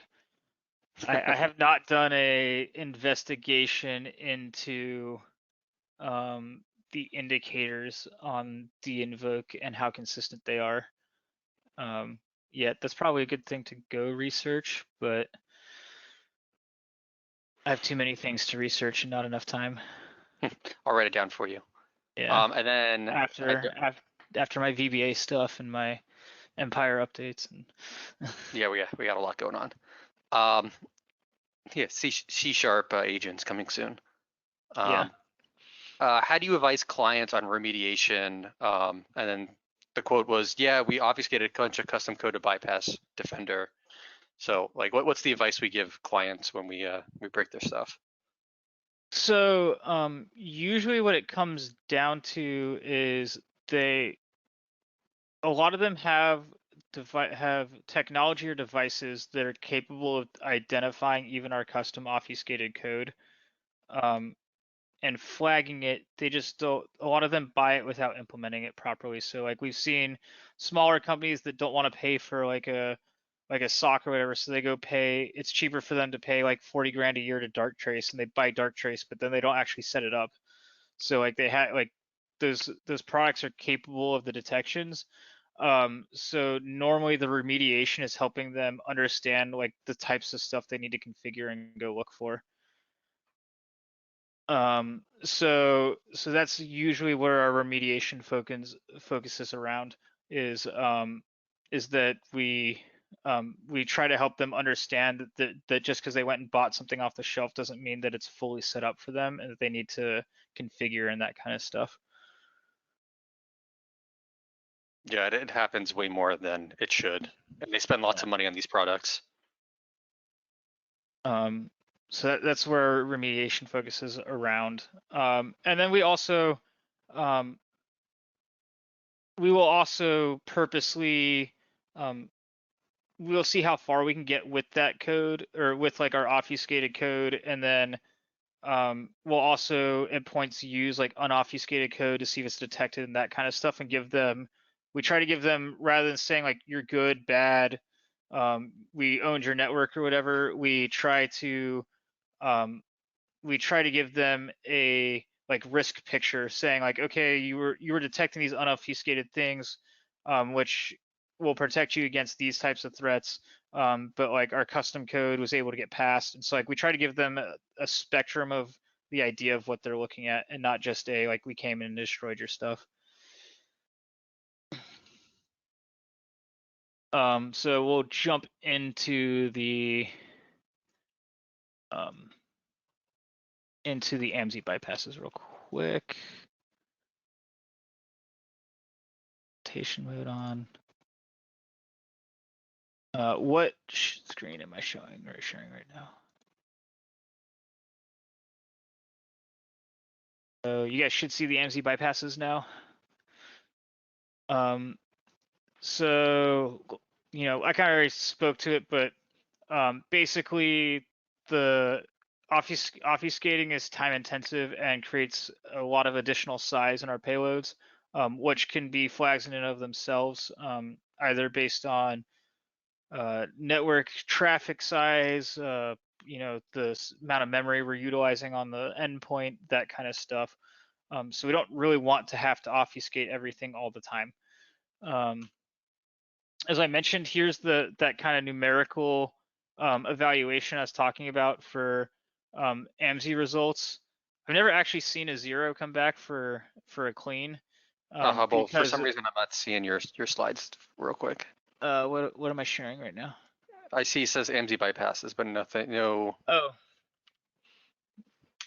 I have not done a investigation into the indicators on deinvoke and how consistent they are. Yeah, that's probably a good thing to go research, but I have too many things to research and not enough time. I'll write it down for you. Yeah. And then After my VBA stuff and my Empire updates and yeah, we got a lot going on. Yeah, C# agents coming soon. yeah. How do you advise clients on remediation? And then the quote was, yeah, we obfuscated a bunch of custom code to bypass Defender. So like, what's the advice we give clients when we break their stuff? So usually what it comes down to is a lot of them have technology or devices that are capable of identifying even our custom obfuscated code, and flagging it. They just don't. A lot of them buy it without implementing it properly. So like we've seen smaller companies that don't want to pay for like like a SOC or whatever, so they go pay. It's cheaper for them to pay like 40 grand a year to Darktrace, and they buy Darktrace, but then they don't actually set it up. So like they had like those products are capable of the detections. So normally the remediation is helping them understand like the types of stuff they need to configure and go look for. So that's usually where our remediation focuses around is that we try to help them understand that just because they went and bought something off the shelf doesn't mean that it's fully set up for them and that they need to configure and that kind of stuff. Yeah, it happens way more than it should, and they spend lots of money on these products. So that's where remediation focuses around. And then we will also purposely we'll see how far we can get with that code or with like our obfuscated code, and then we'll also at points use like unobfuscated code to see if it's detected and that kind of stuff, and we try to give them, rather than saying like you're good, bad, we owned your network or whatever, we try to give them a like risk picture saying like, okay, you were detecting these unobfuscated things, which will protect you against these types of threats. But like our custom code was able to get passed. And so like we try to give them a spectrum of the idea of what they're looking at, and not just a like we came in and destroyed your stuff. So we'll jump into the AMSI bypasses real quick. Rotation mode on. What screen am I showing right now? So you guys should see the AMSI bypasses now. So I kind of already spoke to it, but basically the obfuscating is time intensive and creates a lot of additional size in our payloads, which can be flags in and of themselves, either based on network traffic size, the amount of memory we're utilizing on the endpoint, that kind of stuff. So we don't really want to have to obfuscate everything all the time. As I mentioned, here's that kind of numerical evaluation I was talking about for AMSI results. I've never actually seen a 0 come back for a clean. Hubble, for Because some reason I'm not seeing your slides real quick. what am I sharing right now? I see it says AMSI bypasses, but nothing, no. Oh,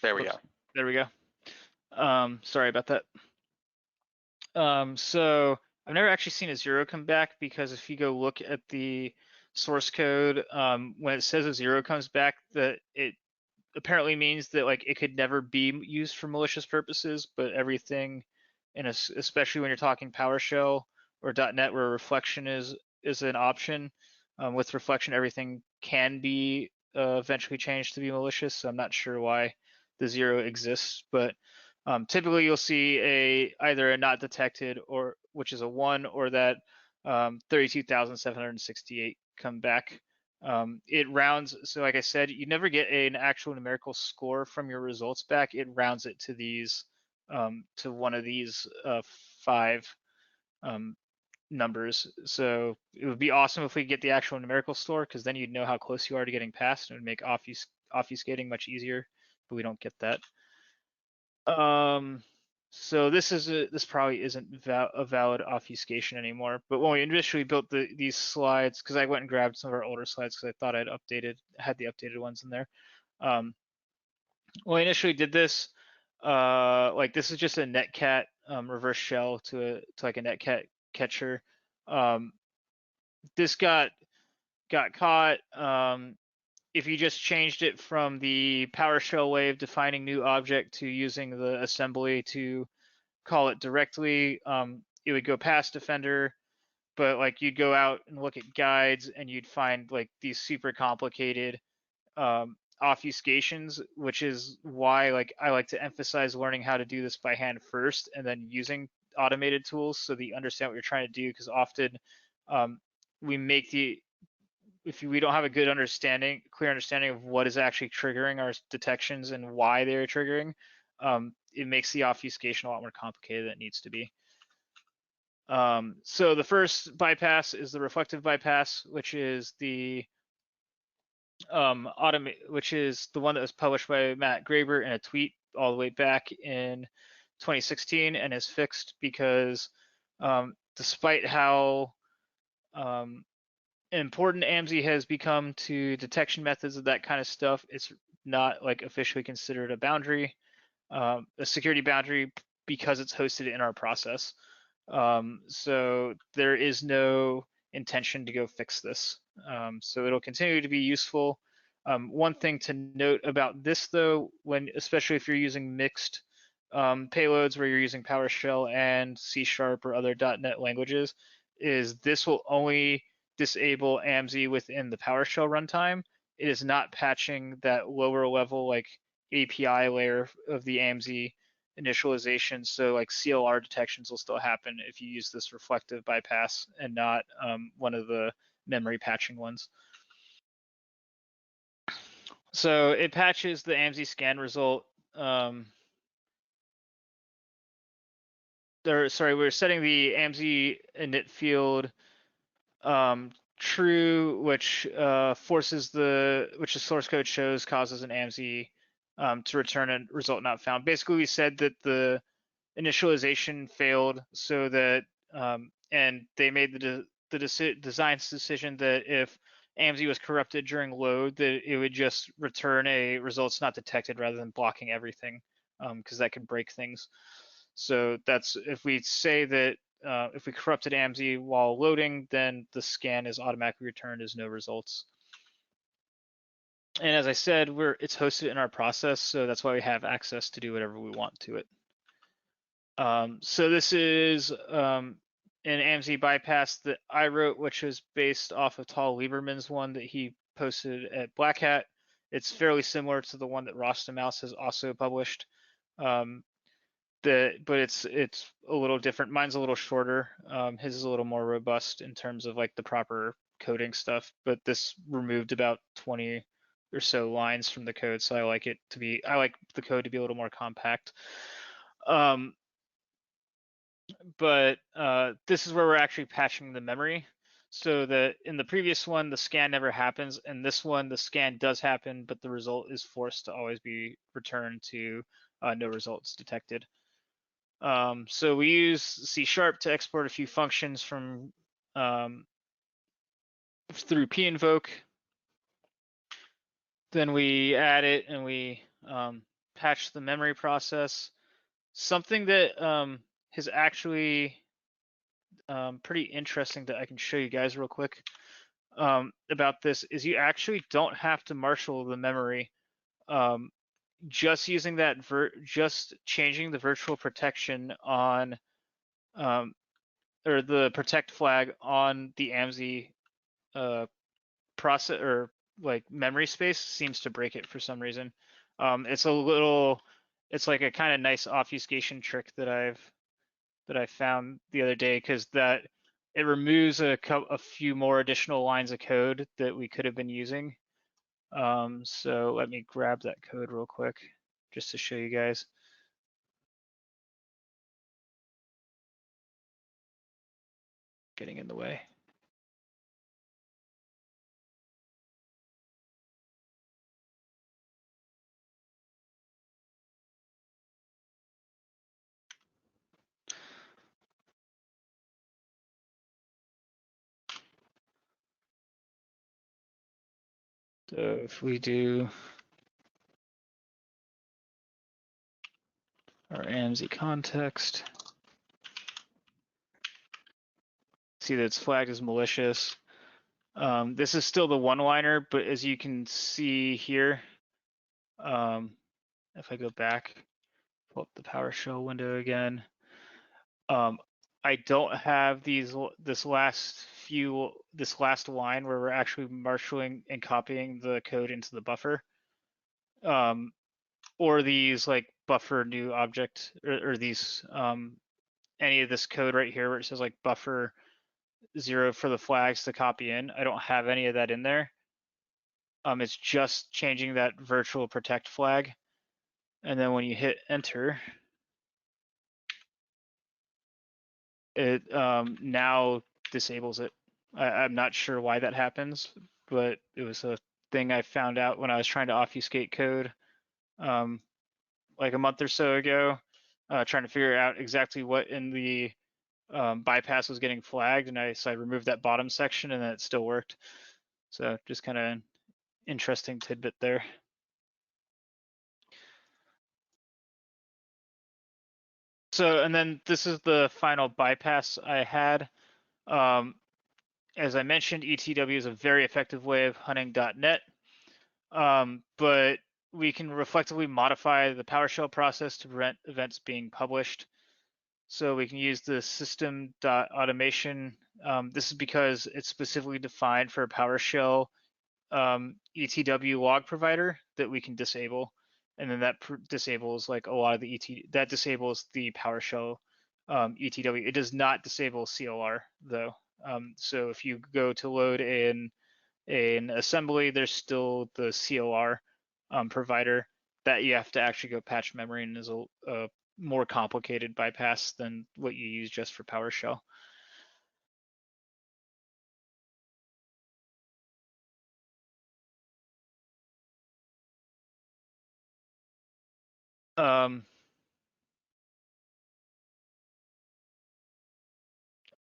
There we whoops. go. There we go. Sorry about that. So I've never actually seen a 0 come back, because if you go look at the source code, when it says a 0 comes back, that it apparently means that like it could never be used for malicious purposes, but everything, especially when you're talking PowerShell or .NET, where reflection is an option, with reflection everything can be eventually changed to be malicious. So I'm not sure why the 0 exists, but typically you'll see either a not detected, or which is a 1, or that 32,768 come back. It rounds, so like I said, you never get an actual numerical score from your results back. It rounds it to these to one of these 5 numbers. So it would be awesome if we get the actual numerical score, because then you'd know how close you are to getting passed, and it would make obfuscating much easier, but we don't get that. So this probably isn't a valid obfuscation anymore. But when we initially built these slides, because I went and grabbed some of our older slides because I thought had the updated ones in there. When we initially did this, like this is just a netcat reverse shell to like a netcat catcher. This got caught. If you just changed it from the PowerShell way of defining new object to using the assembly to call it directly, it would go past Defender. But like you'd go out and look at guides, and you'd find like these super complicated obfuscations, which is why like I like to emphasize learning how to do this by hand first, and then using automated tools so that you understand what you're trying to do. Because often we make we don't have a good understanding, clear understanding of what is actually triggering our detections and why they're triggering, it makes the obfuscation a lot more complicated than it needs to be. So the first bypass is the reflective bypass, which is the which is the one that was published by Matt Graber in a tweet all the way back in 2016 and is fixed because despite how important AMSI has become to detection methods of that kind of stuff, it's not like officially considered a boundary, a security boundary, because it's hosted in our process. So there is no intention to go fix this. So it'll continue to be useful. One thing to note about this though, especially if you're using mixed payloads where you're using PowerShell and C# or other .NET languages, is this will only disable AMSI within the PowerShell runtime. It is not patching that lower level like API layer of the AMSI initialization. So like CLR detections will still happen if you use this reflective bypass and not one of the memory patching ones. So it patches the AMSI scan result. We're setting the AMSI init field true, which forces which the source code shows causes an AMSI to return a result not found. Basically, we said that the initialization failed, so that and they made the design's decision that if AMSI was corrupted during load, that it would just return a results not detected rather than blocking everything, because that could break things. So that's if we say that if we corrupted AMSI while loading, then the scan is automatically returned as no results. And as I said, it's hosted in our process, so that's why we have access to do whatever we want to it. So this is an AMSI bypass that I wrote, which is based off of Tal Lieberman's one that he posted at Black Hat. It's fairly similar to the one that Rostamaus has also published. But it's a little different. Mine's a little shorter. His is a little more robust in terms of like the proper coding stuff. But this removed about 20 or so lines from the code, so I like the code to be a little more compact. But this is where we're actually patching the memory. So that in the previous one, the scan never happens. In this one, the scan does happen, but the result is forced to always be returned to no results detected. So we use C# to export a few functions from through pinvoke. Then we add it and we patch the memory process. Something that is actually pretty interesting that I can show you guys real quick about this is you actually don't have to marshal the memory. Just using that, just changing the virtual protection on or the protect flag on the AMSI process or like memory space seems to break it for some reason. It's like a kind of nice obfuscation trick that I found the other day, because that it removes a few more additional lines of code that we could have been using. So let me grab that code real quick just to show you guys. Getting in the way. So if we do our AMSI context, see that it's flagged as malicious. This is still the one-liner, but as you can see here, if I go back, pull up the PowerShell window again, I don't have this last line where we're actually marshaling and copying the code into the buffer, or these like buffer new object or these any of this code right here where it says like buffer 0 for the flags to copy in. I don't have any of that in there. It's just changing that virtual protect flag. And then when you hit enter, it now disables it. I'm not sure why that happens, but it was a thing I found out when I was trying to obfuscate code like a month or so ago, trying to figure out exactly what in the bypass was getting flagged, and so I removed that bottom section, and then it still worked. So just kind of an interesting tidbit there. So, and then this is the final bypass I had. As I mentioned, ETW is a very effective way of hunting .NET, but we can reflectively modify the PowerShell process to prevent events being published. So we can use the system.automation. This is because it's specifically defined for a PowerShell ETW log provider that we can disable. And then that disables like a lot of the that disables the PowerShell ETW. It does not disable CLR though. So if you go to load an assembly, there's still the CLR provider that you have to actually go patch memory, and is a more complicated bypass than what you use just for PowerShell.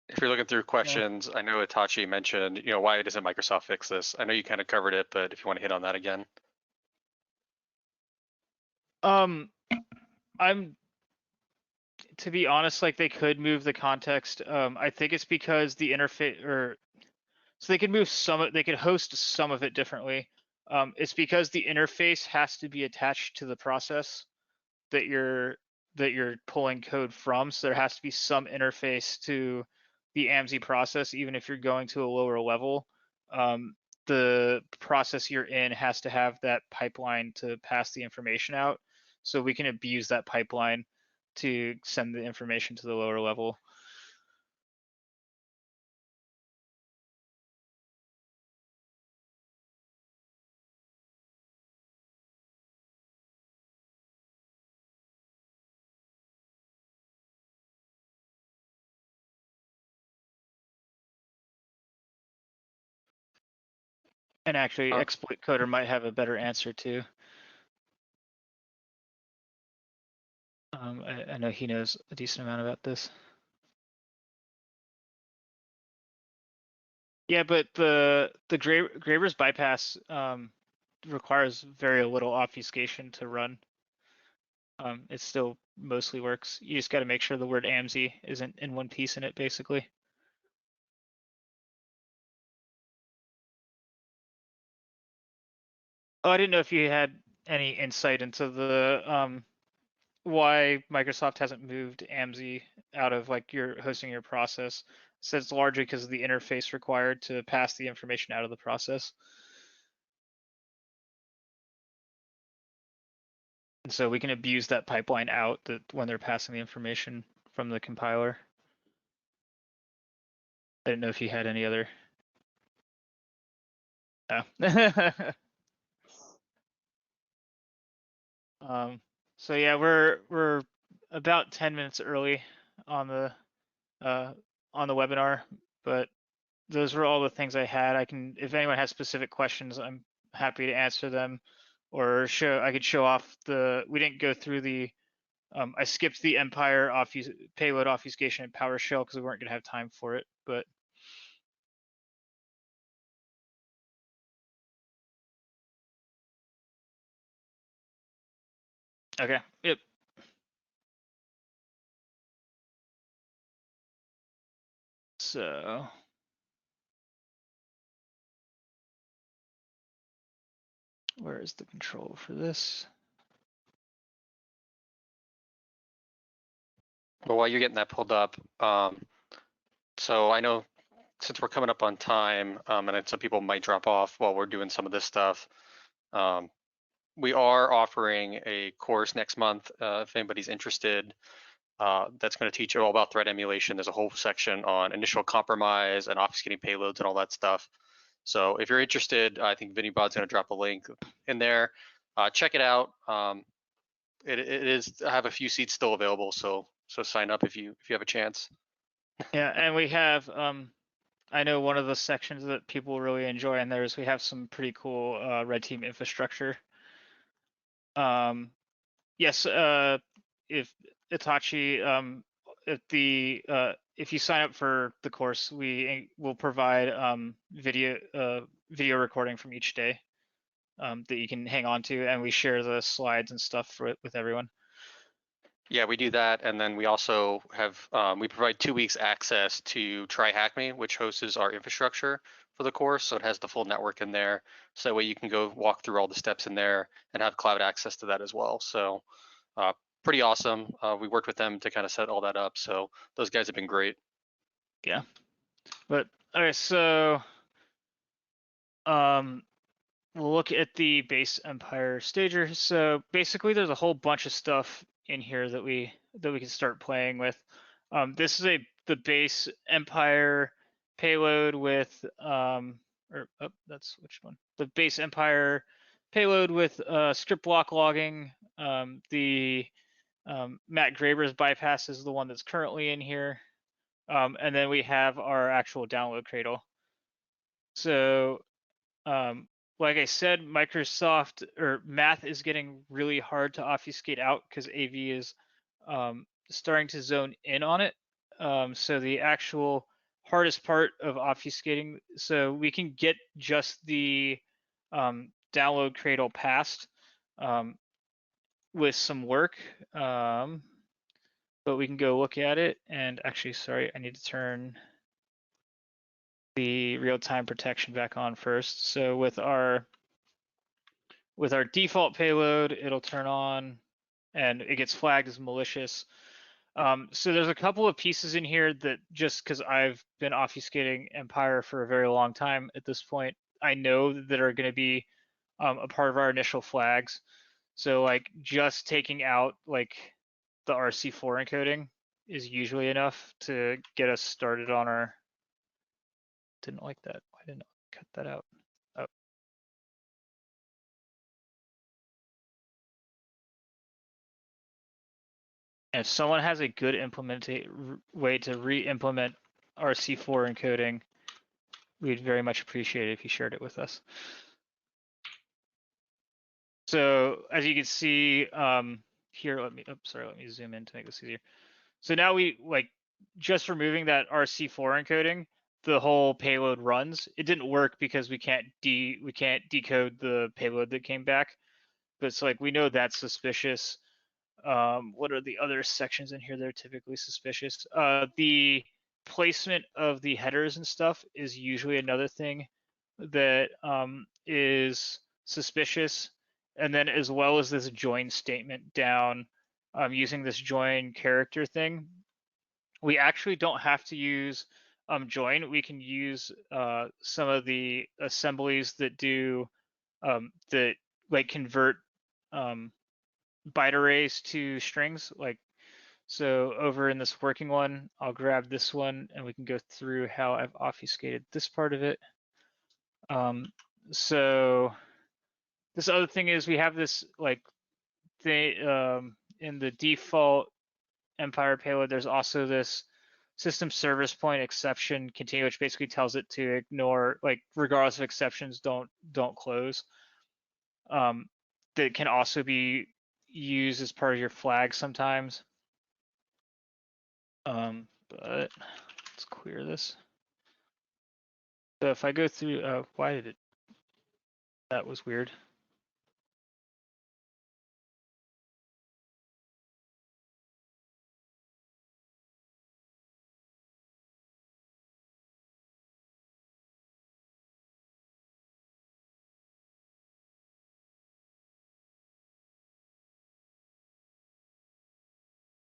If you're looking through questions, I know Itachi mentioned, why doesn't Microsoft fix this? I know you kind of covered it, but if you want to hit on that again. To be honest, like they could move the context. I think it's because the interface, so they could move they could host some of it differently. It's because the interface has to be attached to the process that you're pulling code from. So there has to be some interface to the AMSI process, even if you're going to a lower level. The process you're in has to have that pipeline to pass the information out. So we can abuse that pipeline to send the information to the lower level. And actually, exploit coder might have a better answer too. I know he knows a decent amount about this. Yeah, but the Graeber's bypass requires very little obfuscation to run. It still mostly works. You just got to make sure the word AMSI isn't in one piece in it, basically. Oh, I didn't know if you had any insight into the why Microsoft hasn't moved AMSI out of like your hosting your process. So it's largely because of the interface required to pass the information out of the process. And so we can abuse that pipeline out that when they're passing the information from the compiler. I didn't know if you had any other. Oh. So yeah, we're about 10 minutes early on the webinar, but those were all the things I had. I can, if anyone has specific questions, I'm happy to answer them, or I could show off we didn't go through the, I skipped the Empire payload obfuscation in PowerShell because we weren't gonna have time for it, but. Okay, yep. So. Where is the control for this? Well, while you're getting that pulled up, so I know since we're coming up on time, and some people might drop off while we're doing some of this stuff, we are offering a course next month if anybody's interested. that's going to teach you all about threat emulation. There's a whole section on initial compromise and obfuscating payloads and all that stuff. So if you're interested, I think VinnyBot's going to drop a link in there. Check it out. It is. I have a few seats still available, so sign up if you have a chance. Yeah, and we have I know one of the sections that people really enjoy in there is we have some pretty cool red team infrastructure. Yes, if Itachi, if you sign up for the course, we will provide video recording from each day that you can hang on to, and we share the slides and stuff with everyone. Yeah, we do that, and then we also have we provide 2 weeks access to TryHackMe, which hosts our infrastructure for the course. So it has the full network in there, so that way you can go walk through all the steps in there and have cloud access to that as well. So pretty awesome. We worked with them to kind of set all that up, so those guys have been great. Yeah, but okay, so we'll look at the base Empire stager. So basically, there's a whole bunch of stuff in here that we can start playing with. This is the base Empire payload with that's which one? The base Empire payload with script block logging. The Matt Graber's bypass is the one that's currently in here. And then we have our actual download cradle. So like I said, Microsoft or Math is getting really hard to obfuscate out because AV is starting to zone in on it. So the actual hardest part of obfuscating, so we can get just the download cradle passed with some work, but we can go look at it. And actually, sorry, I need to turn the real-time protection back on first. So with our default payload, it'll turn on and it gets flagged as malicious. So there's a couple of pieces in here that just because I've been obfuscating Empire for a very long time at this point, I know that are going to be a part of our initial flags. So like just taking out like the RC4 encoding is usually enough to get us started on our. Didn't like that. Why didn't I cut that out? Oh. If someone has a good way to re-implement RC4 encoding, we'd very much appreciate it if you shared it with us. So as you can see here, let me zoom in to make this easier. So now we just removing that RC4 encoding, the whole payload runs. It didn't work because we can't decode the payload that came back, but it's like we know that's suspicious. What are the other sections in here that are typically suspicious? The placement of the headers and stuff is usually another thing that is suspicious. And then as well as this join statement down using this join character thing. We actually don't have to use join. We can use some of the assemblies that do that like convert byte arrays to strings. Like so over in this working one, I'll grab this one and we can go through how I've obfuscated this part of it. So this other thing is we have this like in the default Empire payload, there's also this system service point exception continue, which basically tells it to ignore, like regardless of exceptions, don't close. That can also be used as part of your flag sometimes. But let's clear this. So if I go through, why did it? That was weird.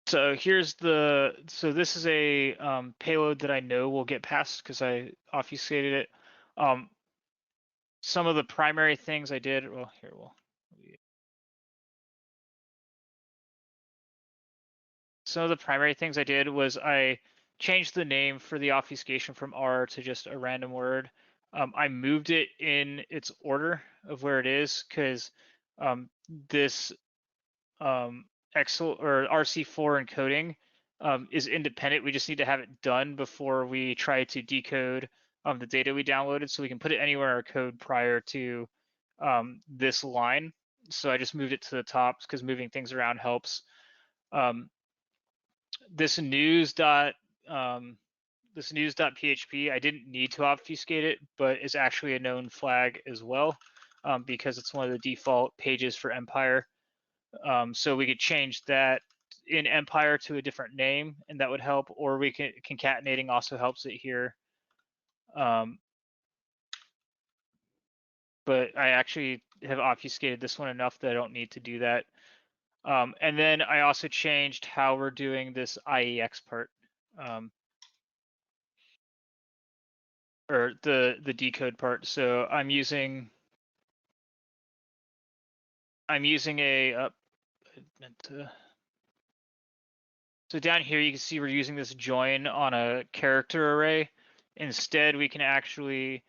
So here's so this is a payload that I know will get passed because I obfuscated it. Some of the primary things I did, well, here we'll. some of the primary things I did was I changed the name for the obfuscation from R to just a random word. I moved it in its order of where it is because this Excel or RC4 encoding is independent. We just need to have it done before we try to decode the data we downloaded, so we can put it anywhere in our code prior to this line. So I just moved it to the top because moving things around helps. This this news.php, I didn't need to obfuscate it, but it's actually a known flag as well because it's one of the default pages for Empire. So we could change that in Empire to a different name, and that would help. Or we can concatenating also helps it here. But I actually have obfuscated this one enough that I don't need to do that. And then I also changed how we're doing this IEX part, or the decode part. So I'm using a so down here you can see we're using this join on a character array. Instead, we can actually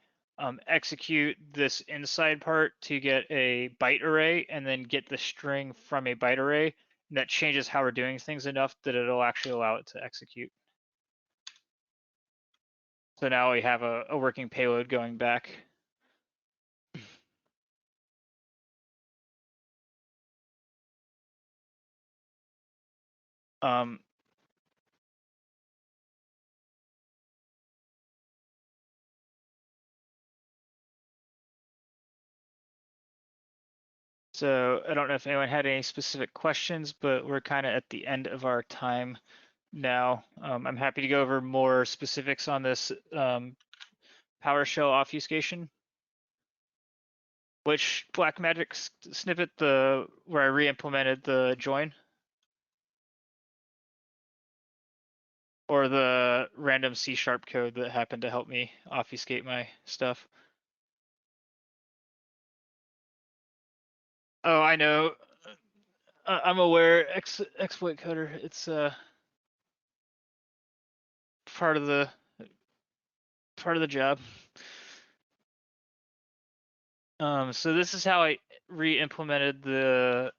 execute this inside part to get a byte array and then get the string from a byte array. And that changes how we're doing things enough that it'll actually allow it to execute. So now we have a working payload going back. Um, so I don't know if anyone had any specific questions, but we're kind of at the end of our time now. I'm happy to go over more specifics on this PowerShell obfuscation. Which Blackmagic snippet, the where I re-implemented the join, or the random C# code that happened to help me obfuscate my stuff? Oh, I know. I'm aware. Exploit coder. It's part of the job. So this is how I re-implemented the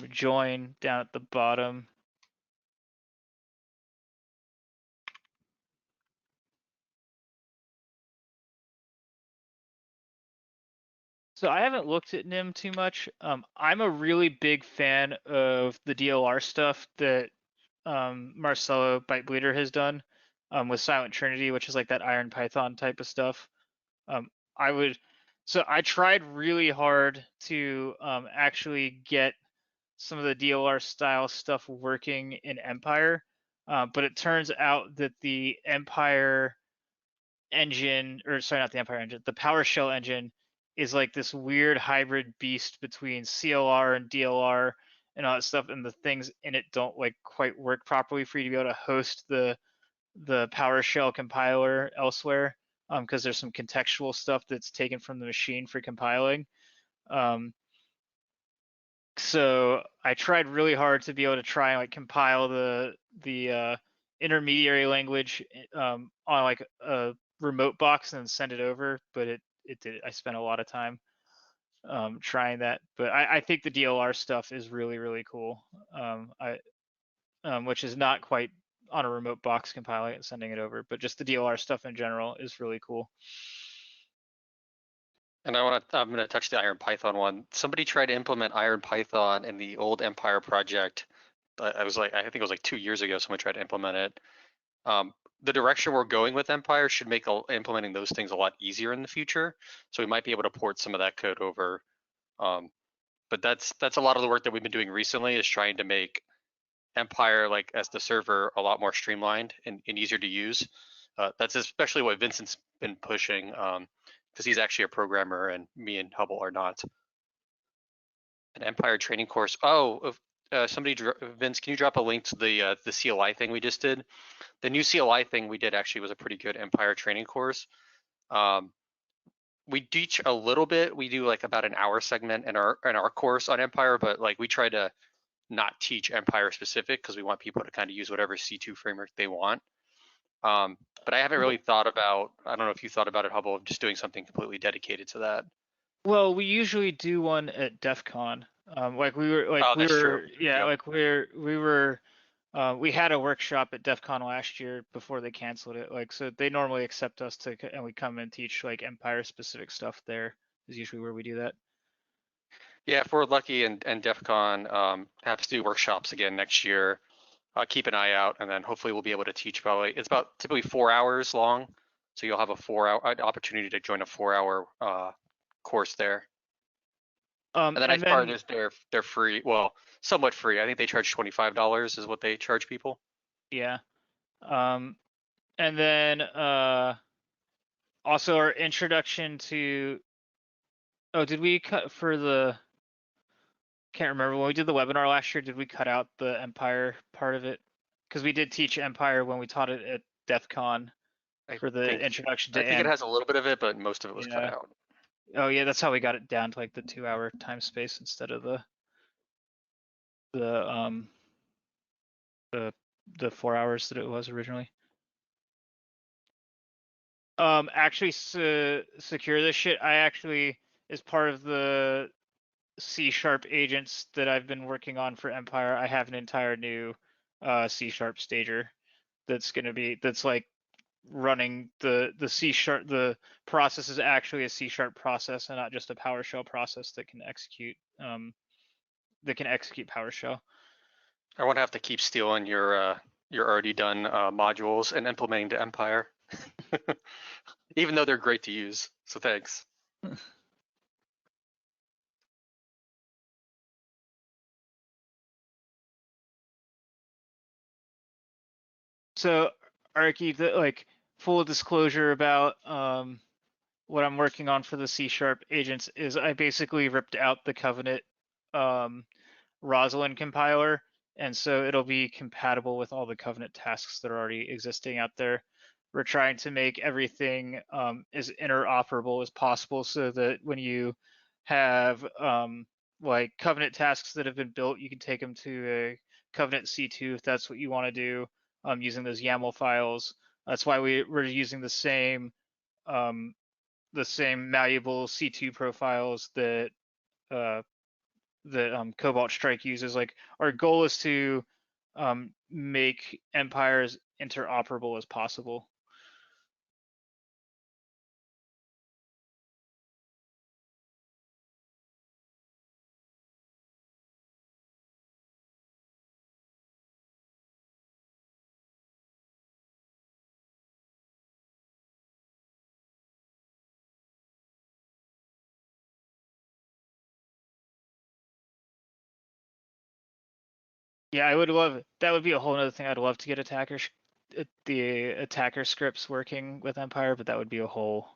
join down at the bottom. So I haven't looked at NIM too much. I'm a really big fan of the DLR stuff that Marcelo Bytebleeder has done with Silent Trinity, which is like that Iron Python type of stuff. Um, I would, so I tried really hard to actually get some of the DLR style stuff working in Empire, but it turns out that the Empire engine, or sorry, not the Empire engine, the PowerShell engine is like this weird hybrid beast between CLR and DLR and all that stuff, and the things in it don't like quite work properly for you to be able to host the PowerShell compiler elsewhere, because there's some contextual stuff that's taken from the machine for compiling. So I tried really hard to be able to try and like compile the intermediary language on like a remote box and then send it over, but it did. I spent a lot of time trying that, but I think the DLR stuff is really cool. Which is not quite on a remote box compiling it and sending it over, but just the DLR stuff in general is really cool. And I'm gonna touch the Iron Python one. Somebody tried to implement Iron Python in the old Empire project. I think it was like 2 years ago. Someone tried to implement it. The direction we're going with Empire should make implementing those things a lot easier in the future. So we might be able to port some of that code over. But that's a lot of the work that we've been doing recently, is trying to make Empire, like as the server, a lot more streamlined and easier to use. That's especially what Vincent's been pushing, because he's actually a programmer and me and Hubble are not. An Empire training course. Oh, Vince, can you drop a link to the CLI thing we just did? The new CLI thing we did actually was a pretty good Empire training course. We teach a little bit. We do like about an hour segment in our course on Empire, but like we try to not teach Empire specific because we want people to kind of use whatever C2 framework they want. But I haven't really thought about, I don't know if you thought about it, Hubble, of just doing something completely dedicated to that. Well, we usually do one at DEF CON. Like Oh, that's true. yeah, Yep. like we had a workshop at DEF CON last year before they canceled it. Like, so they normally accept us and we come and teach like Empire specific stuff there is usually where we do that. Yeah, if we're lucky and DEF CON have to do workshops again next year, keep an eye out, and then hopefully we'll be able to teach probably, it's about typically 4 hours long. So you'll have a 4 hour opportunity to join a 4 hour course there. And the And nice part then is they're free. Well, somewhat free. I think they charge $25 is what they charge people. yeah, um, and then also our introduction to. Oh, did we cut for the? Can't remember when we did the webinar last year. Did we cut out the Empire part of it? Because we did teach Empire when we taught it at DEF CON I for the think introduction I to think it amp. has a little bit of it, but most of it was cut Yeah. out. Oh yeah, that's how we got it down to like the 2 hour time space instead of the um the the 4 hours that it was originally. Actually, secure this shit. I actually, as part of the C# agents that I've been working on for Empire, I have an entire new C# stager that's like running the C#. The process is actually a C# process and not just a PowerShell process that can execute PowerShell. I won't have to keep stealing your already done modules and implementing to Empire, even though they're great to use. So thanks. So, Arky, like full disclosure about what I'm working on for the C# agents is I basically ripped out the Covenant Roslyn compiler, and so it'll be compatible with all the Covenant tasks that are already existing out there. We're trying to make everything as interoperable as possible so that when you have like Covenant tasks that have been built, you can take them to a Covenant C2 if that's what you want to do using those YAML files. That's why we're using um, the same malleable C2 profiles uh, that Cobalt Strike uses. Like our goal is to make empires interoperable as possible. Yeah, I would love that. Would be a whole other thing. I'd love to get the attacker scripts working with Empire, but that would be a whole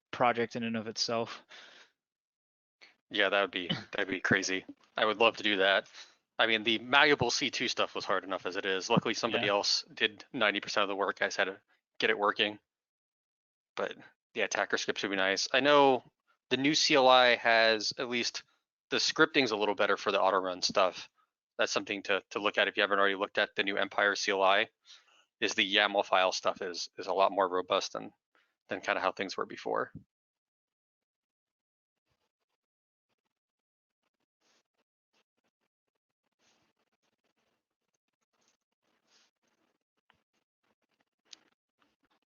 project in and of itself. Yeah, that'd be crazy. I would love to do that. I mean, the malleable C2 stuff was hard enough as it is. Luckily, somebody Yeah. else did 90% of the work. I just had to get it working. But yeah, attacker scripts would be nice. I know the new CLI has at least the scripting's a little better for the auto run stuff. That's something to look at if you haven't already looked at the new Empire CLI. Is the YAML file stuff is a lot more robust than kind of how things were before.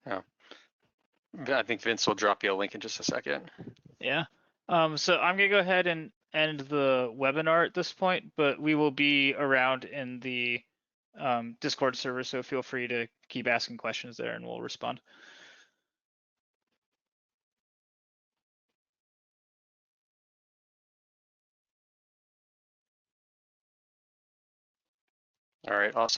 Yeah. I think Vince will drop you a link in just a second. Yeah. So I'm gonna go ahead and end the webinar at this point, but we will be around in the Discord server, so feel free to keep asking questions there and we'll respond. All right, awesome.